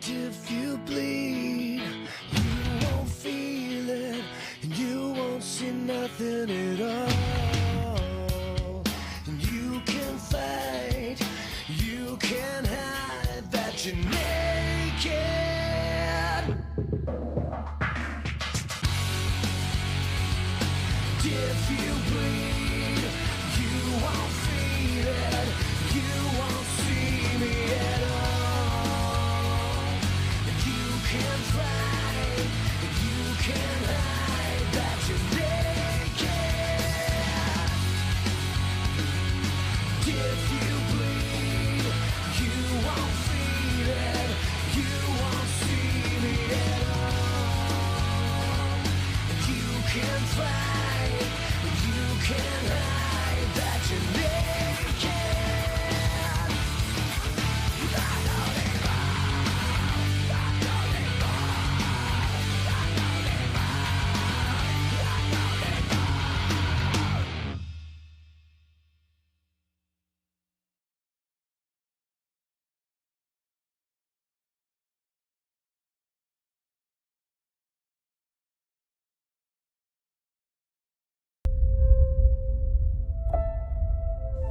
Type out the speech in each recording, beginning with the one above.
If you bleed, you won't feel it, and you won't see nothing at all. And you can fight, you can hide that you're naked. If you bleed, you won't feel it, you won't see me at all. You can fight, you can hide that you're naked. If you bleed, you won't feel it, you won't see me at all. You can fight, you can hide that you're naked.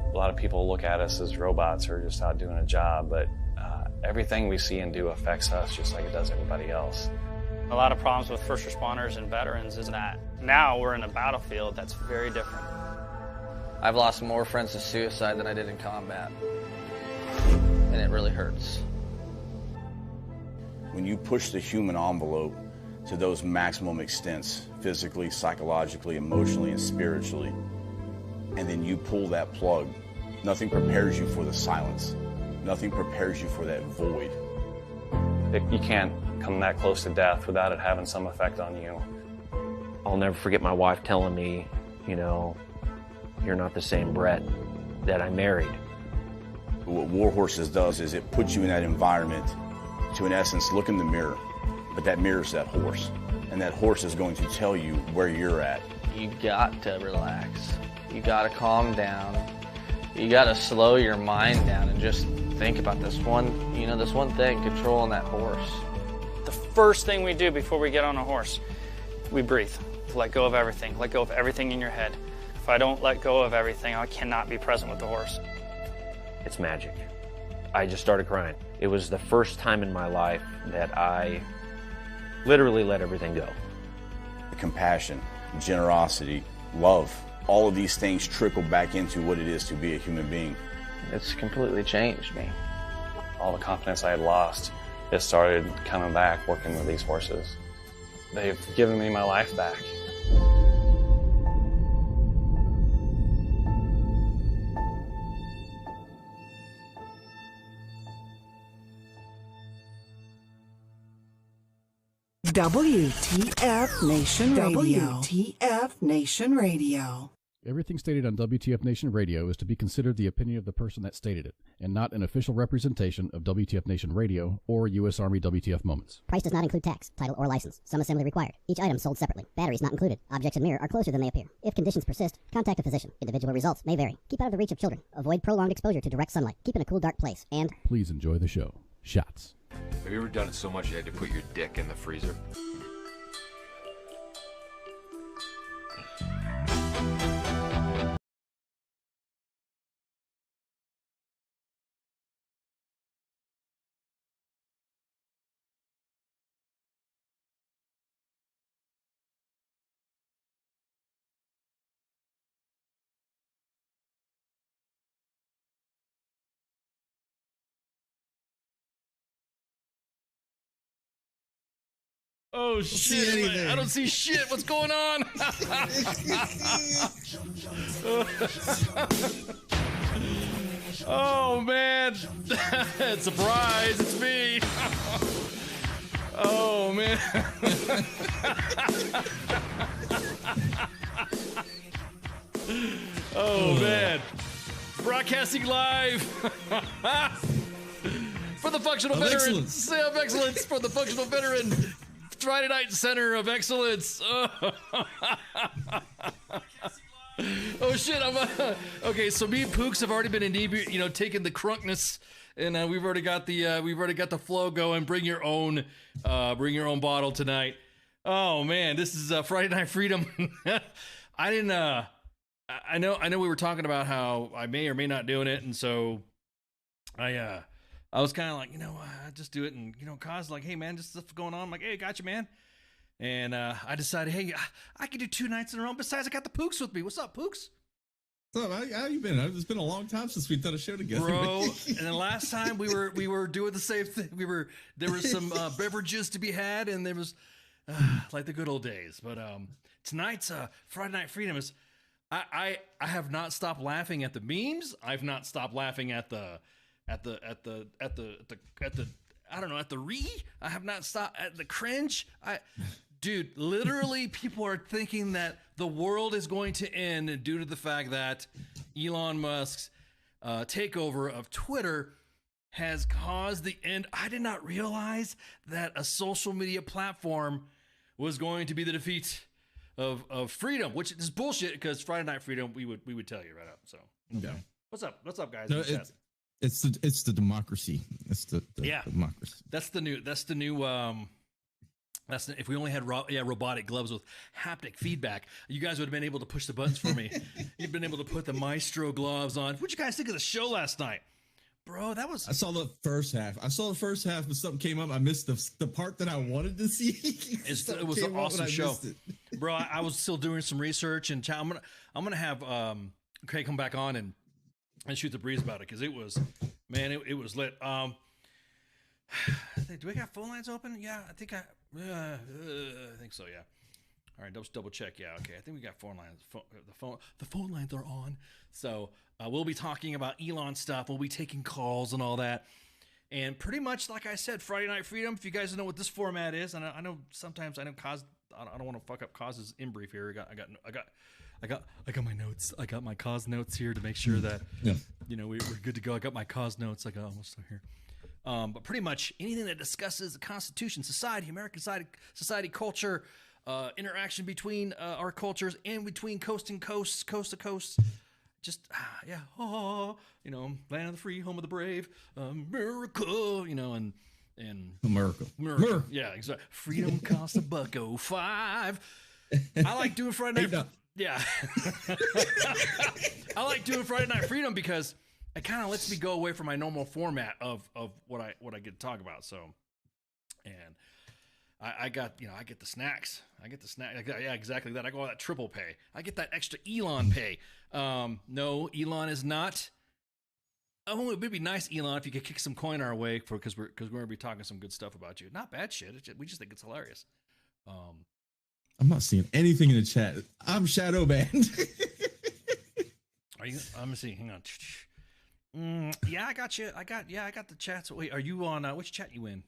A lot of people look at us as robots or just out doing a job, but everything we see and do affects us just like it does everybody else. A lot of problems with first responders and veterans is that now we're in a battlefield that's very different. I've lost more friends to suicide than I did in combat, and it really hurts. When you push the human envelope to those maximum extents, physically, psychologically, emotionally, and spiritually, and then you pull that plug, nothing prepares you for the silence. Nothing prepares you for that void. You can't come that close to death without it having some effect on you. I'll never forget my wife telling me, you know, you're not the same Brett that I married. What War Horses does is it puts you in that environment to, in essence, look in the mirror. But that mirror's that horse. And that horse is going to tell you where you're at. You got to relax. You got to calm down. You got to slow your mind down and just think about this one thing, controlling that horse. The first thing we do before we get on a horse, we breathe. Let go of everything. Let go of everything in your head. If I don't let go of everything, I cannot be present with the horse. It's magic. I just started crying. It was the first time in my life that I literally let everything go. Compassion, generosity, love, all of these things trickle back into what it is to be a human being. It's completely changed me. All the confidence I had lost, it started coming back working with these horses. They've given me my life back. WTF Nation Radio. WTF Nation Radio. Everything stated on WTF Nation Radio is to be considered the opinion of the person that stated it, and not an official representation of WTF Nation Radio or U.S. Army WTF Moments. Price does not include tax, title, or license. Some assembly required. Each item sold separately. Batteries not included. Objects in mirror are closer than they appear. If conditions persist, contact a physician. Individual results may vary. Keep out of the reach of children. Avoid prolonged exposure to direct sunlight. Keep in a cool, dark place. And please enjoy the show. Shots. Have you ever done it so much you had to put your dick in the freezer? Oh shit! I don't see shit. What's going on? Oh man! Surprise! It's me. Oh man! Oh man! Broadcasting live for the functional veteran. Of excellence for the functional veteran. Friday Night Center of Excellence. Oh shit! Okay. So me and Pooks have already been taking the crunkness, and we've already got the flow going. Bring your own bottle tonight. Oh man, this is Friday Night Freedom. I didn't. I know we were talking about how I may or may not doing it, and so I was kind of like, I just do it, and Kaz like, hey man, this stuff's going on. I'm like, hey, gotcha, man. And I decided, hey, I could do 2 nights in a row. Besides, I got the Pooks with me. What's up, Pooks? What's up? How you been? It's been a long time since we've done a show together, bro. And the last time we were doing the same thing. There was some beverages to be had, and there was like the good old days. But tonight's Friday Night Freedom is. I have not stopped laughing at the memes. I've not stopped laughing at the I don't know, at the I have not stopped at the cringe. Dude, literally people are thinking that the world is going to end due to the fact that Elon Musk's takeover of Twitter has caused the end. I did not realize that a social media platform was going to be the defeat of freedom, which is bullshit, because Friday Night Freedom, we would tell you right up. So, okay. Yeah. What's up, guys? No, it's the democracy. It's the democracy. That's the new if we only had robotic gloves with haptic feedback, you guys would have been able to push the buttons for me. You've been able to put the Maestro gloves on. What'd you guys think of the show last night? Bro, that was... I saw the first half, but something came up. I missed the part that I wanted to see. It was an awesome show. Bro, I was still doing some research, and I'm gonna have Craig come back on and shoot the breeze about it, because it was lit. Do we got phone lines open? Yeah, I think so. Yeah. All right, double check. Yeah, okay. I think we got phone lines. The phone lines are on. So we'll be talking about Elon stuff. We'll be taking calls and all that. And pretty much, like I said, Friday Night Freedom. If you guys know what this format is, and I know sometimes I don't want to fuck up Cause's in brief here. I got my notes. I got my cause notes here to make sure that we're good to go. I got my cause notes. I got almost here. But pretty much anything that discusses the Constitution, society, American society, culture, interaction between our cultures and between coast and coast, coast to coast. Just land of the free, home of the brave, America, and America. Yeah, exactly. Freedom costs $1.05. I like doing Friday night. Yeah. I like doing Friday Night Freedom because it kind of lets me go away from my normal format of what I get to talk about. So, and I get the snacks. Yeah, exactly that. I go that triple pay. I get that extra Elon pay. No, Elon is not. Oh, it would be nice, Elon, if you could kick some coin our way because we're going to be talking some good stuff about you. Not bad shit. We just think it's hilarious. I'm not seeing anything in the chat. I'm shadow banned. Are you? I'm gonna see. Hang on. Yeah, I got you. I got the chats. Wait, are you on? Which chat you in?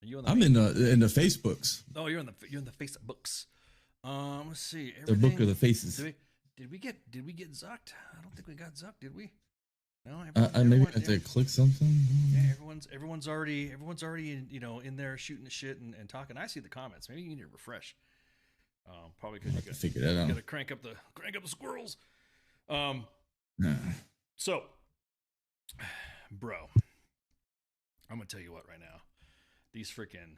Are you on? I'm in the Facebooks. Oh, you're in the Facebooks. Let's see. The book of the faces. Did we get zucked? I don't think we got zucked, did we? No. Maybe I have to click something. Yeah, everyone's already in there shooting the shit and talking. I see the comments. Maybe you need to refresh. Probably because you figure that out. Got to crank up the squirrels. So, bro, I'm gonna tell you what right now. These freaking.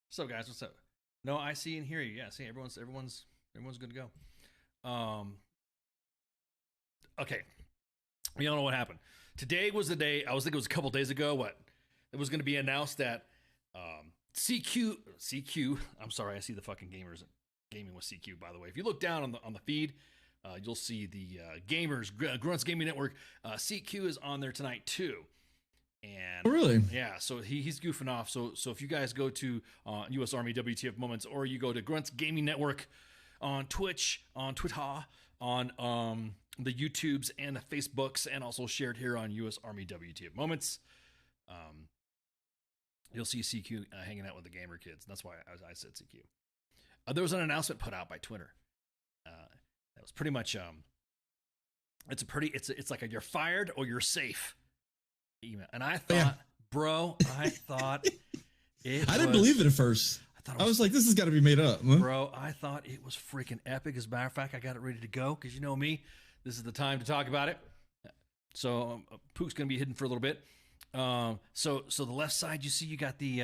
What's up, guys? What's up? No, I see and hear you. Yeah, see, everyone's good to go. Okay. We all know what happened. Today was the day. I was thinking it was a couple days ago. What? It was going to be announced that CQ. I'm sorry, I see the fucking gamers gaming with CQ. By the way, if you look down on the feed, you'll see the gamers Grunts Gaming Network. CQ is on there tonight too. And really, yeah. So he's goofing off. So if you guys go to U.S. Army WTF Moments, or you go to Grunts Gaming Network on Twitch, on Twitter, on the YouTubes and the Facebooks, and also shared here on U.S. Army WTF Moments, you'll see CQ hanging out with the gamer kids. That's why I said CQ. There was an announcement put out by Twitter. That was pretty much it's like a you're fired or you're safe email. And I thought, bro, I didn't believe it at first. I was like, this has got to be made up. Huh? Bro, I thought it was freaking epic. As a matter of fact, I got it ready to go because you know me. This is the time to talk about it. So Pook's going to be hidden for a little bit. So the left side, you see, you got the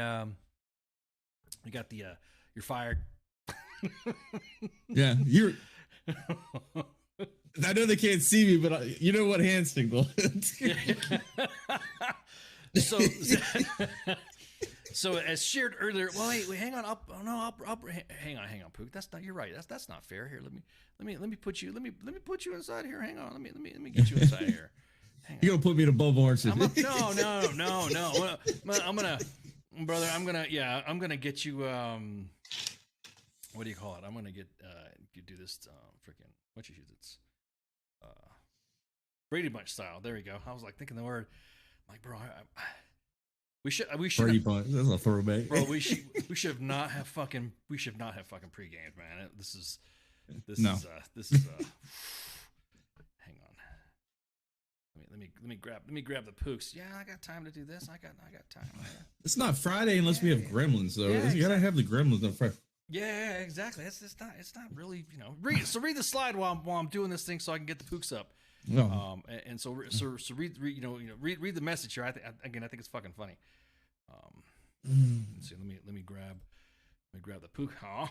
you're fired. Yeah, you're. I know they can't see me, but you know what hand signal. So as shared earlier, well, wait, hang on, hang on, Pook. That's not. You're right. That's not fair. Here, let me put you inside here. Hang on, let me get you inside here. You're gonna put me in a bubble, aren't you? No. I'm gonna get you. What do you call it? I'm gonna get you do this freaking what you use it's Brady Bunch style. There you go. I was like thinking the word. I'm like, bro, we should Brady Bunch. That's a throwback. Bro, we should not have fucking pre-gamed, man. This is hang on. Let me grab the Pooks. Yeah, I got time to do this. I got time. It's not Friday unless we have Gremlins, though. Yeah, you gotta have the Gremlins on Friday. Yeah, exactly. It's not really, read the slide while I'm doing this thing so I can get the Pooks up. No. And so read the message here. I think it's fucking funny. Let's see. Let me grab the Pook. Huh?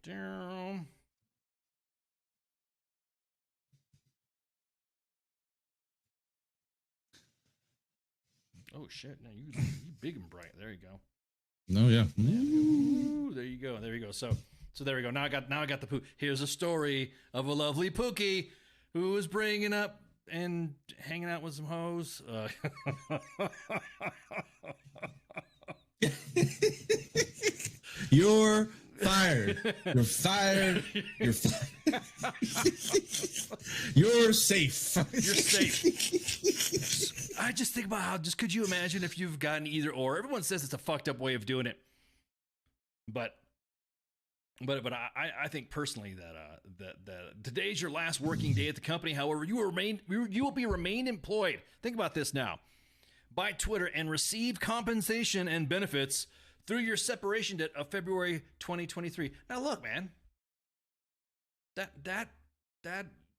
Down. Oh shit! Now you big and bright. There you go. No, yeah. Ooh, there you go. So there we go. Now I got the Pook. Here's a story of a lovely Pookie who was bringing up and hanging out with some hoes. You're fired. You're fired. You're fired. You're safe. You're safe. I just think about how, could you imagine if you've gotten either or? Everyone says it's a fucked up way of doing it. But I think personally that today's your last working day at the company. However, you will remain employed. Think about this now. By Twitter and receive compensation and benefits through your separation date of February 2023. Now look, man. That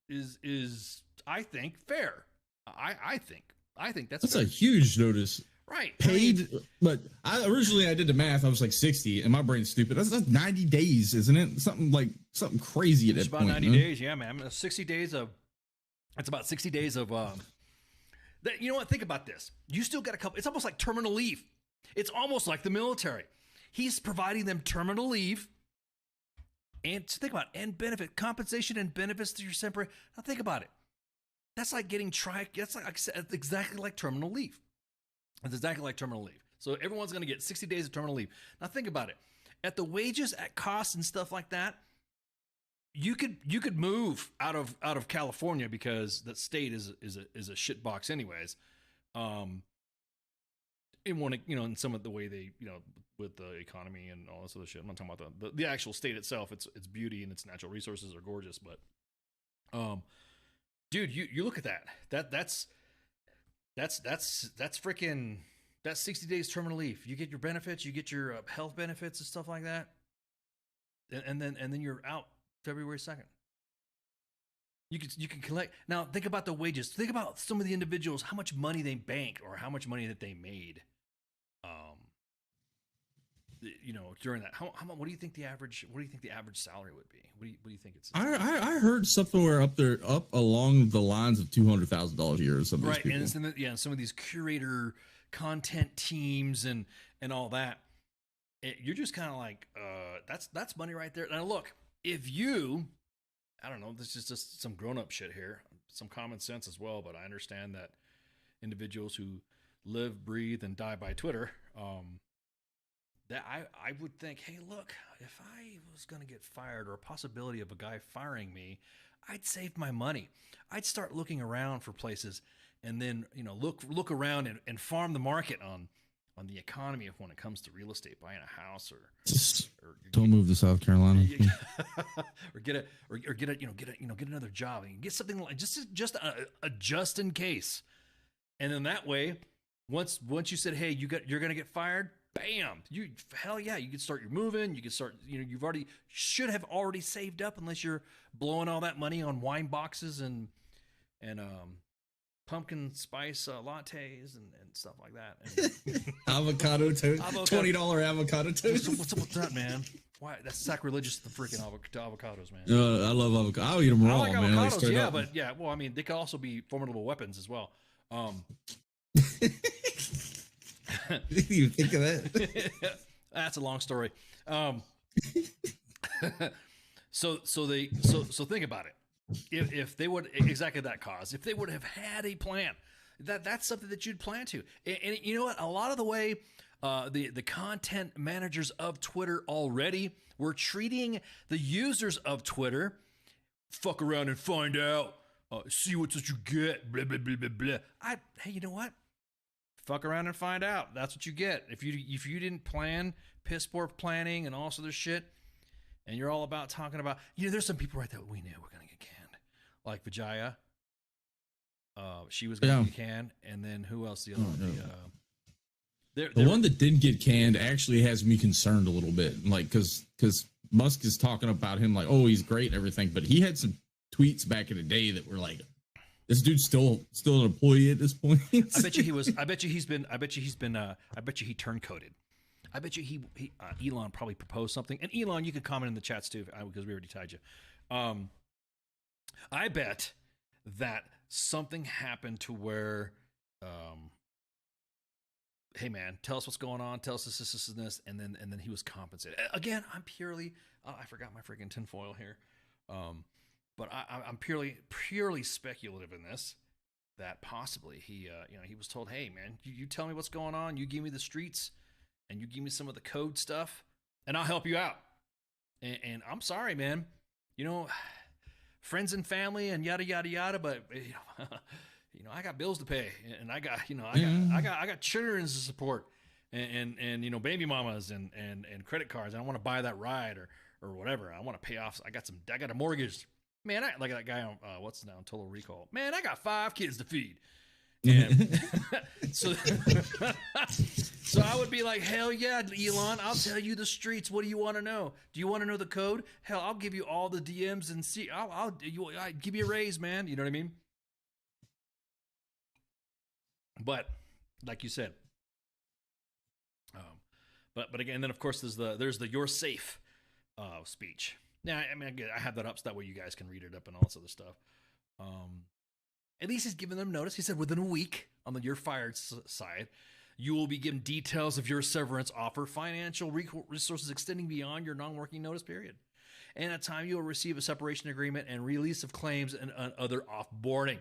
is I think fair. I think that's a huge notice. Right. Paid, but originally I did the math. I was like 60, and my brain's stupid. That's 90 days, isn't it? Something crazy at that point. It's about 90 days, yeah, man. 60 days of. It's about 60 days of. You know what? Think about this. You still got a couple. It's almost like terminal leave. It's almost like the military. He's providing them terminal leave. And think about it, and benefit compensation and benefits through your separate. Now think about it. That's like getting That's like exactly like terminal leave. It's exactly like terminal leave. So everyone's going to get 60 days of terminal leave. Now think about it. At the wages, at costs and stuff like that, you could move out of California because the state is a shit box anyways. in one, in some of the way they, with the economy and all this other shit. I'm not talking about the actual state itself. Its beauty and its natural resources are gorgeous, but, dude, you look at that's freaking, that's 60 days terminal leave. You get your benefits, you get your health benefits and stuff like that, and then you're out February 2nd. You can collect. Now think about the wages. Think about some of the individuals, how much money they banked or how much money that they made. During that, what do you think the average salary would be? What do you think it's? I heard somewhere up along the lines of $200,000 a year or something. Right, and some of these curator content teams and all that. You're just kind of like, that's money right there. Now look, if you, I don't know, this is just some grown-up shit here, some common sense as well, but I understand that individuals who live, breathe, and die by Twitter, that I would think, hey, look, if I was going to get fired or a possibility of a guy firing me, I'd save my money. I'd start looking around for places and then, look around and farm the market on the economy when it comes to real estate, buying a house or don't move to South Carolina or get another job and get something like just a just in case. And then that way, once you said, hey, you're going to get fired, bam, hell yeah, you can start your moving. You can start, should have already saved up, unless you're blowing all that money on wine boxes and pumpkin spice lattes and stuff like that. And avocado toast, $20 avocado toast. What's up with that, man? Why? That's sacrilegious to the freaking avocados, man. I love avocado. I'll eat them raw, like man. Avocados, yeah, up. But yeah, well, I mean, they could also be formidable weapons as well. Did you think of that? That's a long story. So think about it. If they would, exactly that cause, if they would have had a plan, that's something that you'd plan to. And you know what? A lot of the way the content managers of Twitter already were treating the users of Twitter, fuck around and find out, see what you get, blah, blah, blah, blah, blah. Hey, you know what? Fuck around and find out. That's what you get. If you didn't plan, piss poor planning and all this other shit, and you're all about talking about, there's some people right there we knew were going to get canned. Like Vijaya. She was going to get canned. And then who else? The other one? The one that didn't get canned actually has me concerned a little bit. Like, because Musk is talking about him like, oh, he's great and everything. But he had some tweets back in the day that were like, this dude's still an employee at this point. I bet you he turncoated. I bet you he Elon probably proposed something. And Elon, you can comment in the chats too, because we already tied you. I bet that something happened to where, hey man, tell us what's going on. Tell us this, and then he was compensated. Again, I'm purely, I forgot my freaking tinfoil here. But I'm purely speculative in this, that possibly he was told, hey man, you tell me what's going on. You give me the streets, and you give me some of the code stuff, and I'll help you out. And I'm sorry, man. Friends and family and yada yada yada. But I got bills to pay, and I got I got children to support, and baby mamas and credit cards. And I want to buy that ride or whatever. I want to pay off. I got a mortgage. Man, I like that guy on what's now Total Recall. Man, I got 5 kids to feed. And so I would be like, hell yeah, Elon, I'll tell you the streets. What do you want to know? Do you want to know the code? Hell, I'll give you all the DMs and see. I'll give you a raise, man. You know what I mean? But like you said, but again, then of course there's the "you're safe" speech. Now, I mean, I have that up so that way you guys can read it up and all this other stuff. At least he's giving them notice. He said within a week on the "you're fired" side, you will be given details of your severance offer, financial resources extending beyond your non-working notice period, and at time you will receive a separation agreement and release of claims and other offboarding.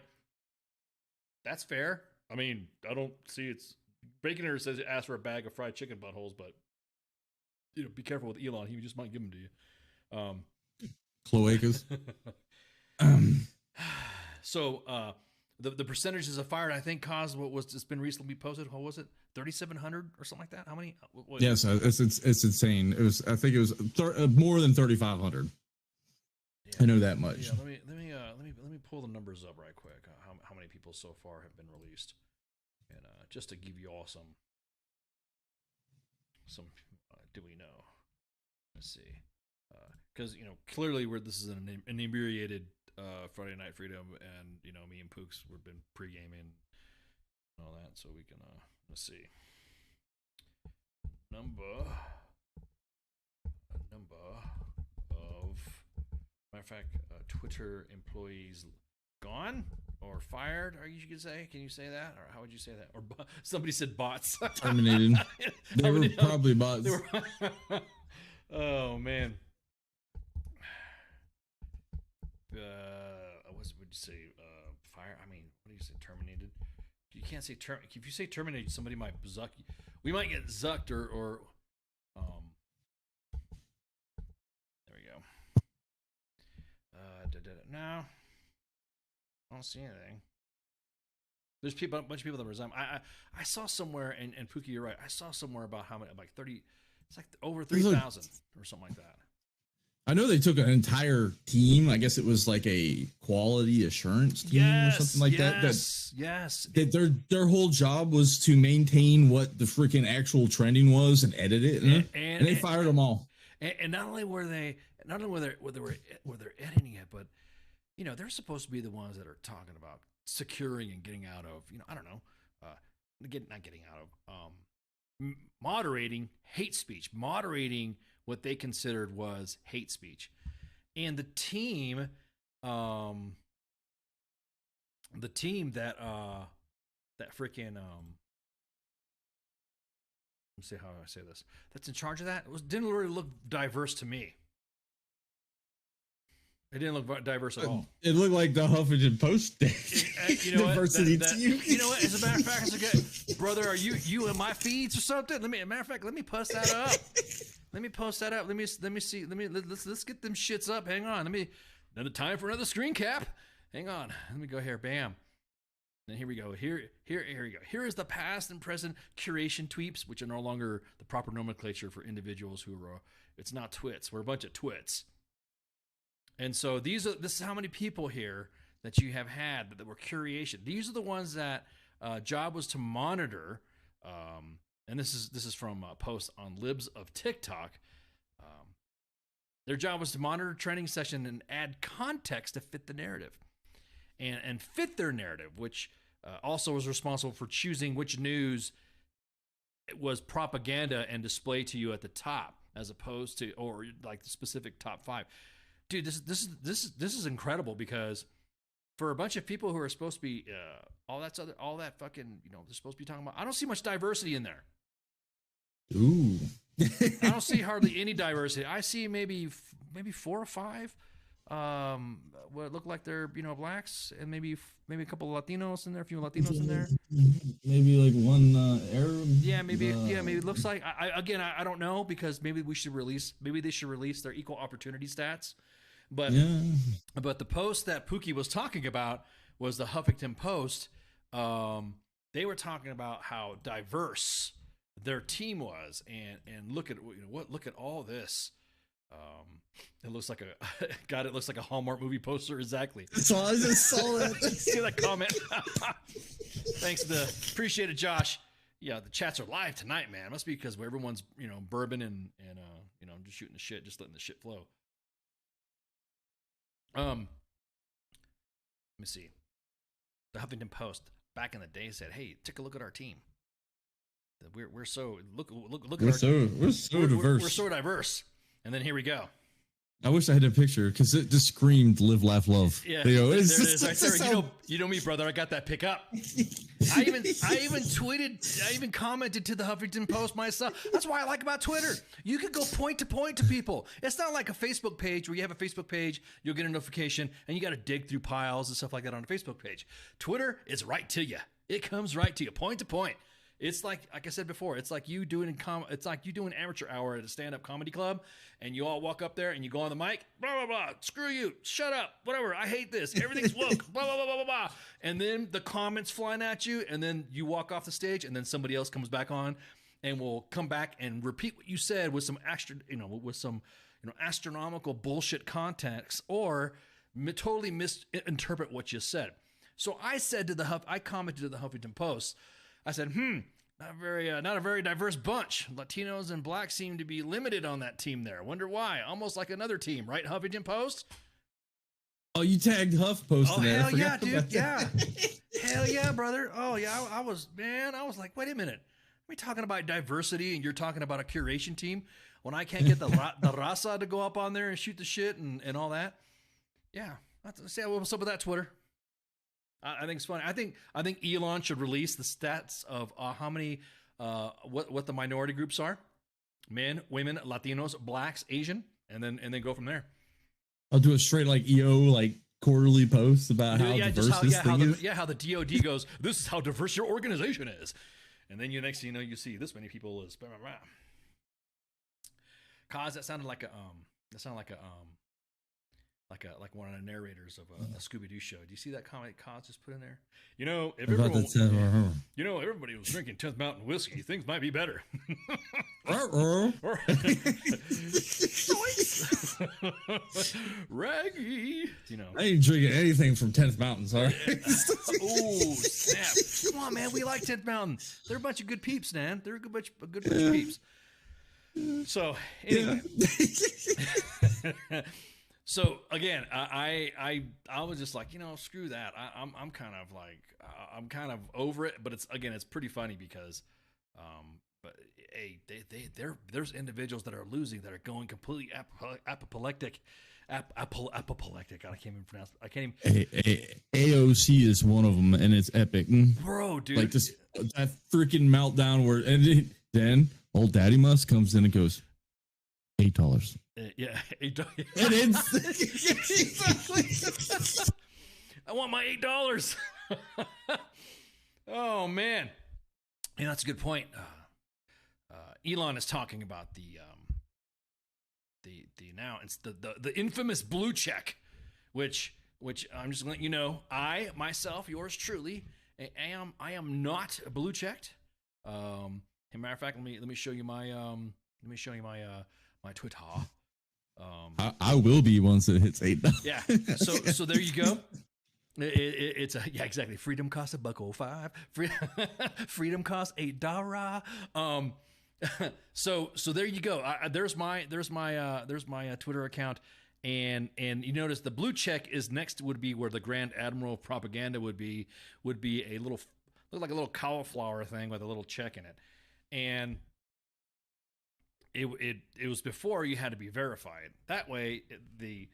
That's fair. I mean, I don't see it's Baconator says ask for a bag of fried chicken buttholes, but be careful with Elon. He just might give them to you. Cloacas. So the percentages of fire, I think, caused what was just been recently posted. What was it? 3,700 or something like that? How many? Yes, it's insane. I think it was more than 3,500. Yeah, I know that much. Yeah, let me pull the numbers up right quick. How many people so far have been released, and just to give you all some. Do we know? Let's see, because clearly this is an inebriated Friday Night Freedom, and me and Pooks we've been pre-gaming and all that, so we can let's see. Number of matter of fact, Twitter employees gone or fired, or you could say. Can you say that, or how would you say that? Or somebody said bots. Terminated. They were probably bots. Oh man. What would you say? Fire. I mean, what do you say? Terminated. You can't say if you say terminated, somebody might zuck you. We might get zucked or there we go. No, I don't see anything. There's a bunch of people that resign. I saw somewhere, and Pookie, you're right. I saw somewhere about how many, like 30. It's like over 3,000 or something like that. I know they took an entire team. I guess it was like a quality assurance team or something like that. Yes. That their whole job was to maintain what the freaking actual trending was and edit it, and they fired them all. And not only were they editing it, but they're supposed to be the ones that are talking about securing and getting out of I don't know, not getting out of moderating hate speech, moderating what they considered was hate speech. And the team that freaking let's see how I say this, that's in charge of that, didn't really look diverse to me. It didn't look diverse at all. It looked like the Huffington Post diversity team. You know what? As a matter of fact, it's okay. Brother, are you in my feeds or something? Matter of fact, let me post that up. Let me post that up. Let me see. Let's get them shits up. Hang on. Another time for another screen cap. Hang on. Let me go here. Bam. And here we go. Here we go. Here is the past and present curation tweets, which are no longer the proper nomenclature for individuals who are. It's not twits. We're a bunch of twits. And so this is how many people here that you have had that were curation. These are the ones that job was to monitor. And this is from a post on Libs of TikTok. Their job was to monitor trending session and add context to fit the narrative, and fit their narrative, which also was responsible for choosing which news was propaganda and display to you at the top, as opposed to or like the specific top 5. Dude, this is incredible, because for a bunch of people who are supposed to be all that fucking they're supposed to be talking about, I don't see much diversity in there. Ooh. I don't see hardly any diversity. I see maybe 4 or 5 what look like they're blacks, and maybe a couple of Latinos in there, a few Latinos in there. Maybe like one Arab. Yeah, maybe it looks like. I don't know, because maybe they should release their equal opportunity stats. But but the post that Pookie was talking about was the Huffington Post. They were talking about how diverse their team was, and look at all this. It looks like it looks like a Hallmark movie poster. Exactly. So I just saw that. See that comment? Thanks, appreciate it, Josh. Yeah, the chats are live tonight, man. It must be because everyone's bourbon and just shooting the shit, just letting the shit flow. Let me see. The Huffington Post back in the day said, "Hey, take a look at our team. We're so look at our team. We're so diverse. We're so diverse." And then here we go. I wish I had a picture, because it just screamed "live, laugh, love." Yeah, there it is right there. You know me, brother. I got that pick up. I even commented to the Huffington Post myself. That's why I like about Twitter. You could go point to point to people. It's not like a Facebook page where you have a Facebook page, you'll get a notification, and you got to dig through piles and stuff like that on a Facebook page. Twitter is right to you. It comes right to you, point to point. It's like I said before, it's like you doing amateur hour at a stand-up comedy club, and you all walk up there and you go on the mic, blah blah blah, screw you, shut up, whatever, I hate this, everything's woke, blah blah blah blah blah blah, and then the comments flying at you, and then you walk off the stage, and then somebody else comes back on, and will come back and repeat what you said with some astronomical bullshit context, or totally misinterpret what you said. So I commented to the Huffington Post. I said, not a very diverse bunch. Latinos and blacks seem to be limited on that team there. Wonder why? Almost like another team, right, Huffington Post? Oh, you tagged HuffPost in there. Hell yeah, dude. Yeah. Hell yeah, brother. Oh, yeah. I was like, wait a minute. We're talking about diversity, and you're talking about a curation team when I can't get the raza to go up on there and shoot the shit and all that. Yeah. Say what's up with that, Twitter? I think it's funny. I think Elon should release the stats of how many what the minority groups are: men, women, Latinos, blacks, Asian, and then go from there. I'll do a straight EO quarterly post about how diverse this thing is. How the DoD goes. This is how diverse your organization is, and then next thing you know, you see this many people is. Cause that sounded like one of the narrators of a Scooby-Doo show. Do you see that comment Kaz just put in there? Everybody was drinking 10th Mountain whiskey, things might be better. Raggy. I ain't drinking anything from 10th Mountain, sorry. Oh, snap. Come on, man. We like 10th Mountain. They're a bunch of good peeps, man. They're a good bunch of peeps. So, anyway. So again, I was just like, screw that. I'm kind of over it. But it's pretty funny because, but hey, there's individuals that are losing, that are going completely apoplectic. Apoplectic. I can't even pronounce it. I can't even. AOC is one of them, and it's epic, bro, dude. Like this that freaking meltdown where, and then old Daddy Musk comes in and goes, $8. Yeah, $8. I want my $8. Oh man, that's a good point. Elon is talking about the now it's the infamous blue check, which I'm just gonna let you know, I myself, yours truly, I am not blue checked. As a matter of fact, let me show you my my Twitter. I will be once it hits $8. Yeah. So there you go. It's exactly. Freedom costs $1.05. Freedom costs $8. So there you go. There's my Twitter account, and you notice the blue check is next. Would be where the Grand Admiral of Propaganda would be a little, look like a little cauliflower thing with a little check in it, and it was before you had to be verified. That way, the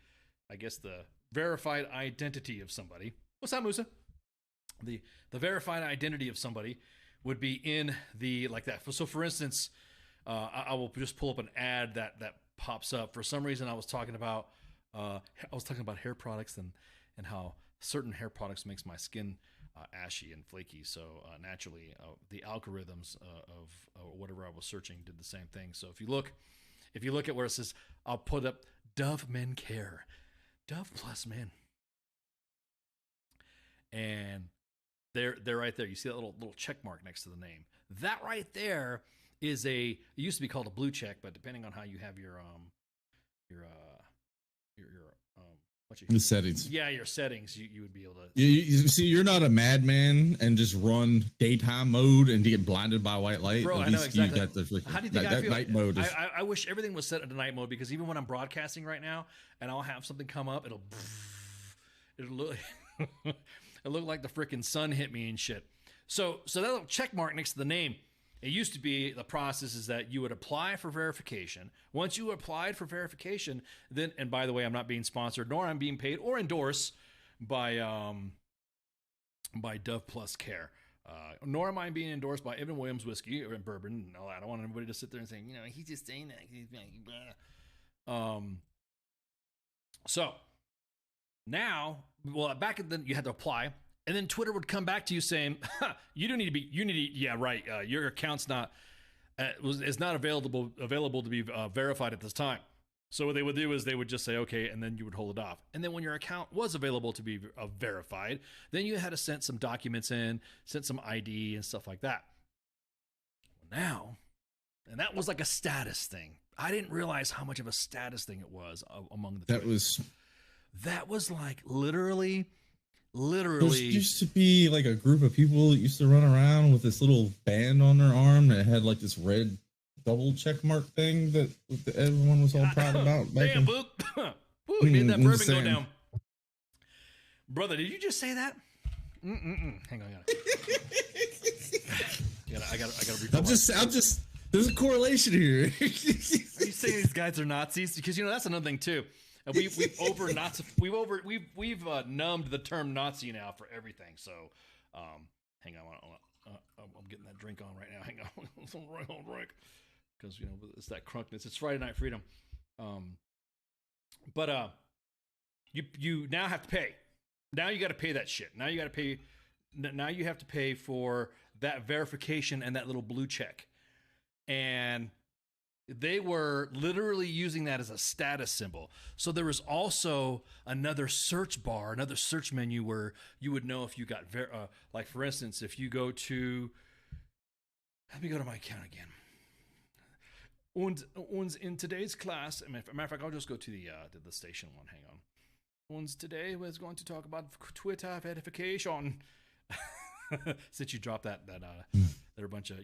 verified identity of somebody. What's up, Musa? The verified identity of somebody would be in the like that. So for instance, I will just pull up an ad that pops up. For some reason, I was talking about hair products and how certain hair products makes my skin ashy and flaky. So naturally, the algorithms of whatever I was searching did the same thing. So if you look at where it says, I'll put up Dove Men Care, Dove Plus Men, and they're right there. You see that little check mark next to the name. That right there is it used to be called a blue check, but depending on how you have your the settings. Yeah, your settings. You would be able to. You see, you're not a madman and just run daytime mode and get blinded by white light. Bro, I know exactly. How do you think I feel? Night mode is, I wish everything was set into night mode, because even when I'm broadcasting right now and I'll have something come up, it'll look it look like the freaking sun hit me and shit. So that little check mark next to the name. It used to be the process is that you would apply for verification. Once you applied for verification, then, and by the way, I'm not being sponsored, nor I'm being paid or endorsed by Dove Plus Care, nor am I being endorsed by Evan Williams Whiskey or Bourbon and all that. I don't want anybody to sit there and say, he's just saying that. So now, well, back then you had to apply. And then Twitter would come back to you saying, "You don't need to be. You need to. Yeah, right. Your account's not is not available to be verified at this time." So what they would do is they would just say, "Okay," and then you would hold it off. And then when your account was available to be verified, then you had to send some documents in, send some ID and stuff like that. Now, and that was like a status thing. I didn't realize how much of a status thing it was among the. That was like literally. There used to be like a group of people that used to run around with this little band on their arm that had like this red double check mark thing that everyone was all proud about. Damn, Boop. Woo, he made that bourbon go down. Brother, did you just say that? Hang on. I gotta there's a correlation here. Are you saying these guys are Nazis? Because that's another thing too. We've numbed the term Nazi now for everything. So, hang on, I'm getting that drink on right now. Hang on, drink, because it's that crunkness. It's Friday Night Freedom. But you now have to pay. Now you got to pay that shit. Now you got to pay. Now you have to pay for that verification and that little blue check, and they were literally using that as a status symbol. So there was also another search bar, another search menu where you would know if you got, like for instance, if you go to, let me go to my account again. Und in today's class, matter of fact, I'll just go to the station one. Hang on. Und today we're going to talk about Twitter verification. Since you dropped that they're a bunch of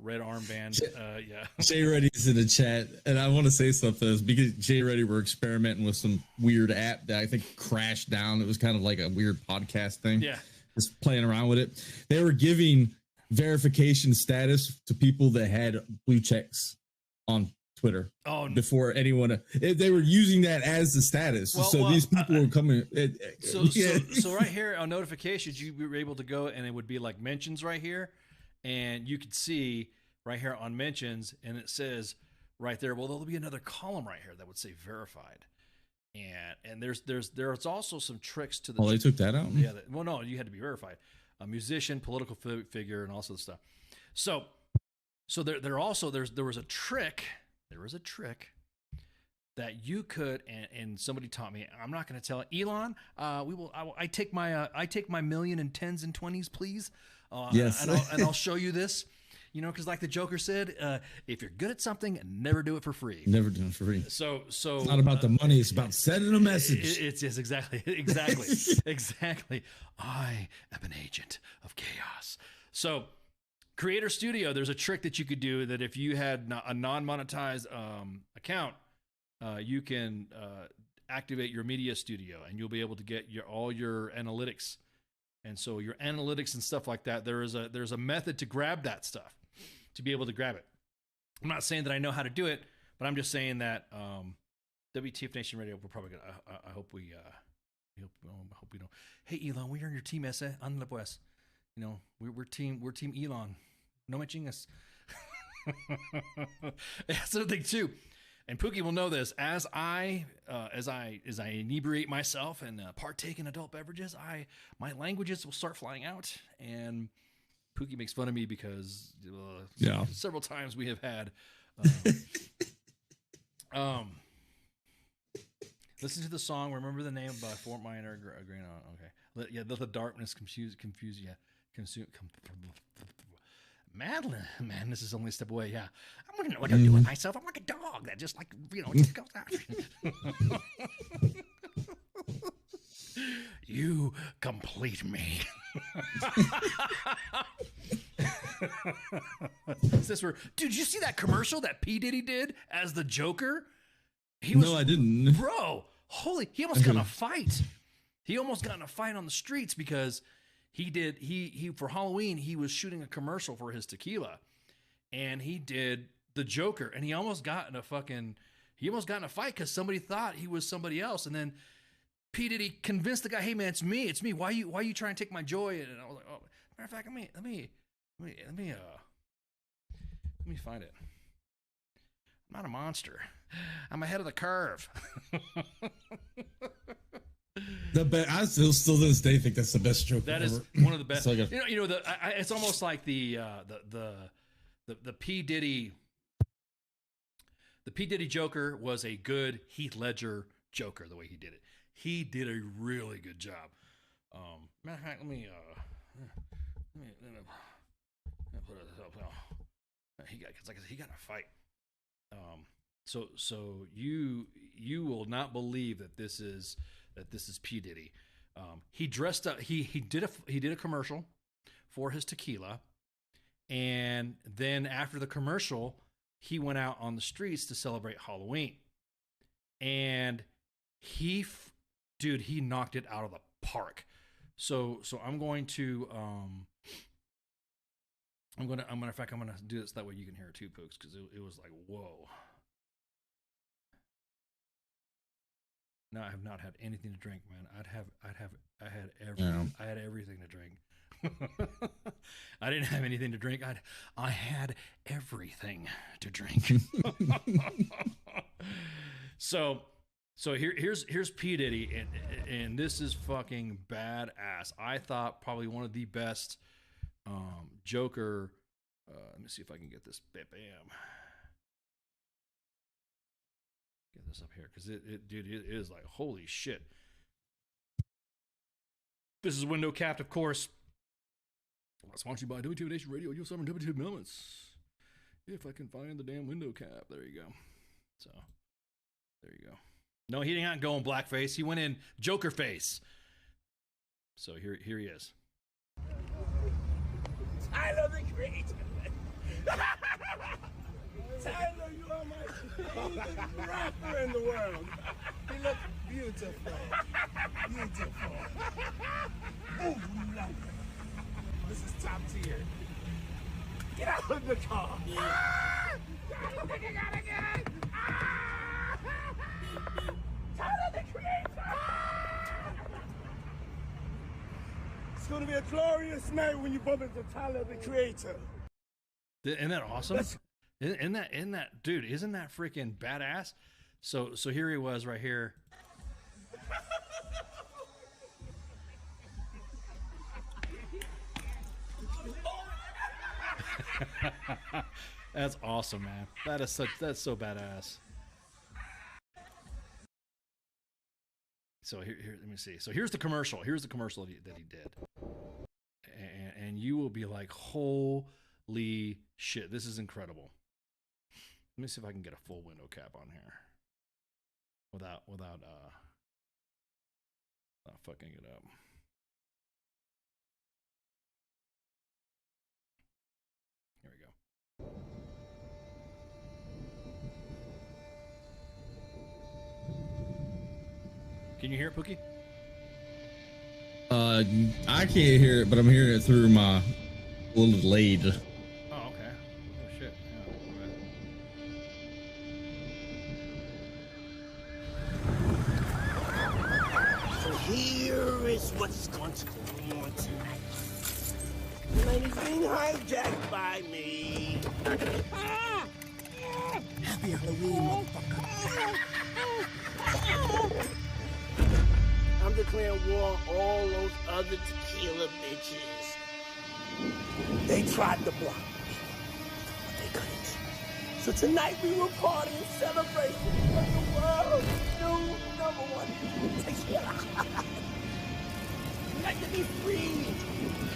red armband. Yeah. Jay Reddy's in the chat, and I want to say something. It's because Jay Reddy were experimenting with some weird app that I think crashed down. It was kind of like a weird podcast thing. Yeah. Just playing around with it. They were giving verification status to people that had blue checks on Twitter. Oh, before anyone, they were using that as the status. So these people were coming. So right here on notifications, you were able to go and it would be like mentions right here, and you could see right here on mentions, and it says right there. Well, there'll be another column right here that would say verified, and there's also some tricks to the. Oh, they took that out. Yeah. Well, no, you had to be verified. A musician, political figure, and also the stuff. So there was a trick. There was a trick that you could, and somebody taught me. I'm not going to tell Elon. I take my million in 10s and 20s, please. Yes, and I'll show you this. Because like the Joker said, if you're good at something, never do it for free. Never do it for free. So it's not about the money. It's about sending a message. It's exactly. I am an agent of chaos. So. Creator Studio, there's a trick that you could do that if you had a non-monetized account, you can activate your media studio and you'll be able to get all your analytics. And so your analytics and stuff like that, there's a method to grab that stuff, to be able to grab it. I'm not saying that I know how to do it, but I'm just saying that WTF Nation Radio, we're probably going to, I hope we don't. Hey, Elon, we're on your team, ese, ándale pues. We're team Elon. No me chingas. That's the thing too, and Pookie will know this. As I inebriate myself and partake in adult beverages, my languages will start flying out. And Pookie makes fun of me because several times we have had. Listen to the song. Remember the name by Fort Minor. Agreeing on. Okay. Yeah. Let the darkness confuse you. Madness is only a step away. Yeah, I want to know what I'm doing with myself. I'm like a dog that just just goes out. You complete me. Dude, you see that commercial that P. Diddy did as the Joker? No, I didn't. Bro, he almost got in a fight. He almost got in a fight on the streets because he for Halloween, he was shooting a commercial for his tequila, and he did the Joker, and he almost got in a fight because somebody thought he was somebody else, and then P. Diddy convinced the guy, "Hey man, it's me. Why are you trying to take my joy?" And I was like, "Oh, matter of fact, let me find it. I'm not a monster. I'm ahead of the curve." I still to this day think that's the best joke. That is ever. one of the best. So good. You know, it's almost like the P Diddy. The P Diddy Joker was a good Heath Ledger Joker. The way he did it, he did a really good job. Matter of fact, let me put it up. He got in a fight. So you will not believe that this is P Diddy. He dressed up. He did a commercial for his tequila, and then after the commercial, he went out on the streets to celebrate Halloween, and he knocked it out of the park. So I'm going to I'm gonna do this that way you can hear it too, Pooks, because it was like, whoa. No, I have not had anything to drink, man. I had everything to drink. I didn't have anything to drink. I had everything to drink. So here's P Diddy, and this is fucking badass. I thought probably one of the best Joker. Let me see if I can get this. Bam. Get this up here, because it is like, holy shit. This is window capped, of course. Sponsored by WTF Nation Radio. You'll summon WTF moments. If I can find the damn window cap. There you go. So, there you go. No, he did not go in blackface. He went in Joker face. So here he is. Tyler the Creator. Tyler, you are my favorite rapper in the world. He looks beautiful. Beautiful. Oh, love it. This is top tier. Get out of the car. Tyler, the Creator. Tyler the Creator. It's going to be a glorious night when you bump into Tyler the Creator. Isn't that awesome? Isn't that dude? Isn't that freaking badass? So here he was right here. That's awesome, man. That's so badass. So here, let me see. So here's the commercial. Here's the commercial that he did, and you will be like, holy shit, this is incredible. Let me see if I can get a full window cap on here without fucking it up. Here we go. Can you hear it, Pookie? I can't hear it, but I'm hearing it through my little delayed. Oh, okay. Oh, shit. So here is what's going to go on tonight. Tonight is being hijacked by me. Happy Halloween, motherfucker. I'm declaring war on all those other tequila bitches. They tried to block me, but they couldn't. So tonight we will party in celebration of the world's new #1 tequila. We like to be free.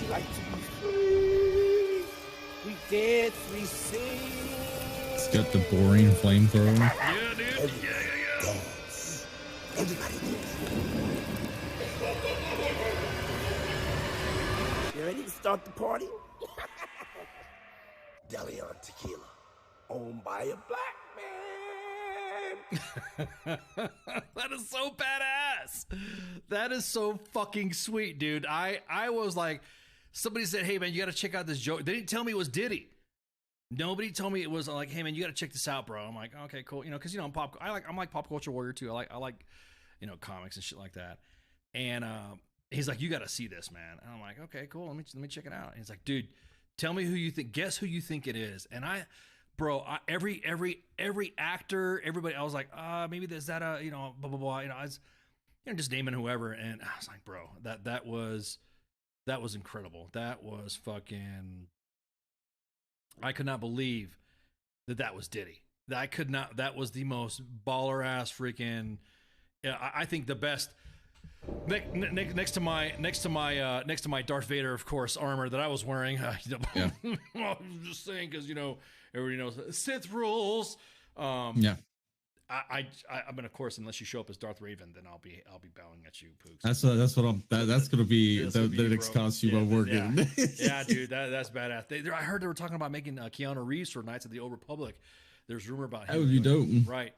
We like to be free. We dance, we sing. It's got the boring flamethrower. Yeah, dude. Dance. Everybody dance. You ready to start the party? Deleon Tequila, owned by a black man. That is so badass. That is so fucking sweet, dude. I was like, somebody said, hey man, you got to check out this joke. They didn't tell me it was Diddy. Nobody told me it was like, hey man, you got to check this out, bro. I'm like, okay, cool. You know, because you know, I'm like pop culture warrior too. I like, you know, comics and shit like that. And he's like, you got to see this, man. And I'm like, okay, cool. Let me check it out. And he's like, dude, tell me who you think. Guess who you think it is. And every actor, everybody. I was like, maybe there's that, you know, blah blah blah. You know, just naming whoever. And I was like, bro, that was incredible. That was fucking. I could not believe that was Diddy. That was the most baller ass freaking. I think the best. Next to my Darth Vader, of course, armor that I was wearing. Yeah. I'm just saying because everybody knows Sith rules. Yeah. I mean, of course, unless you show up as Darth Raven, then I'll be bowing at you, Pooks. That's gonna be the next costume I'm working. Yeah, dude, that's badass. I heard they were talking about making Keanu Reeves for Knights of the Old Republic. There's rumor about him. That would be dope. Right.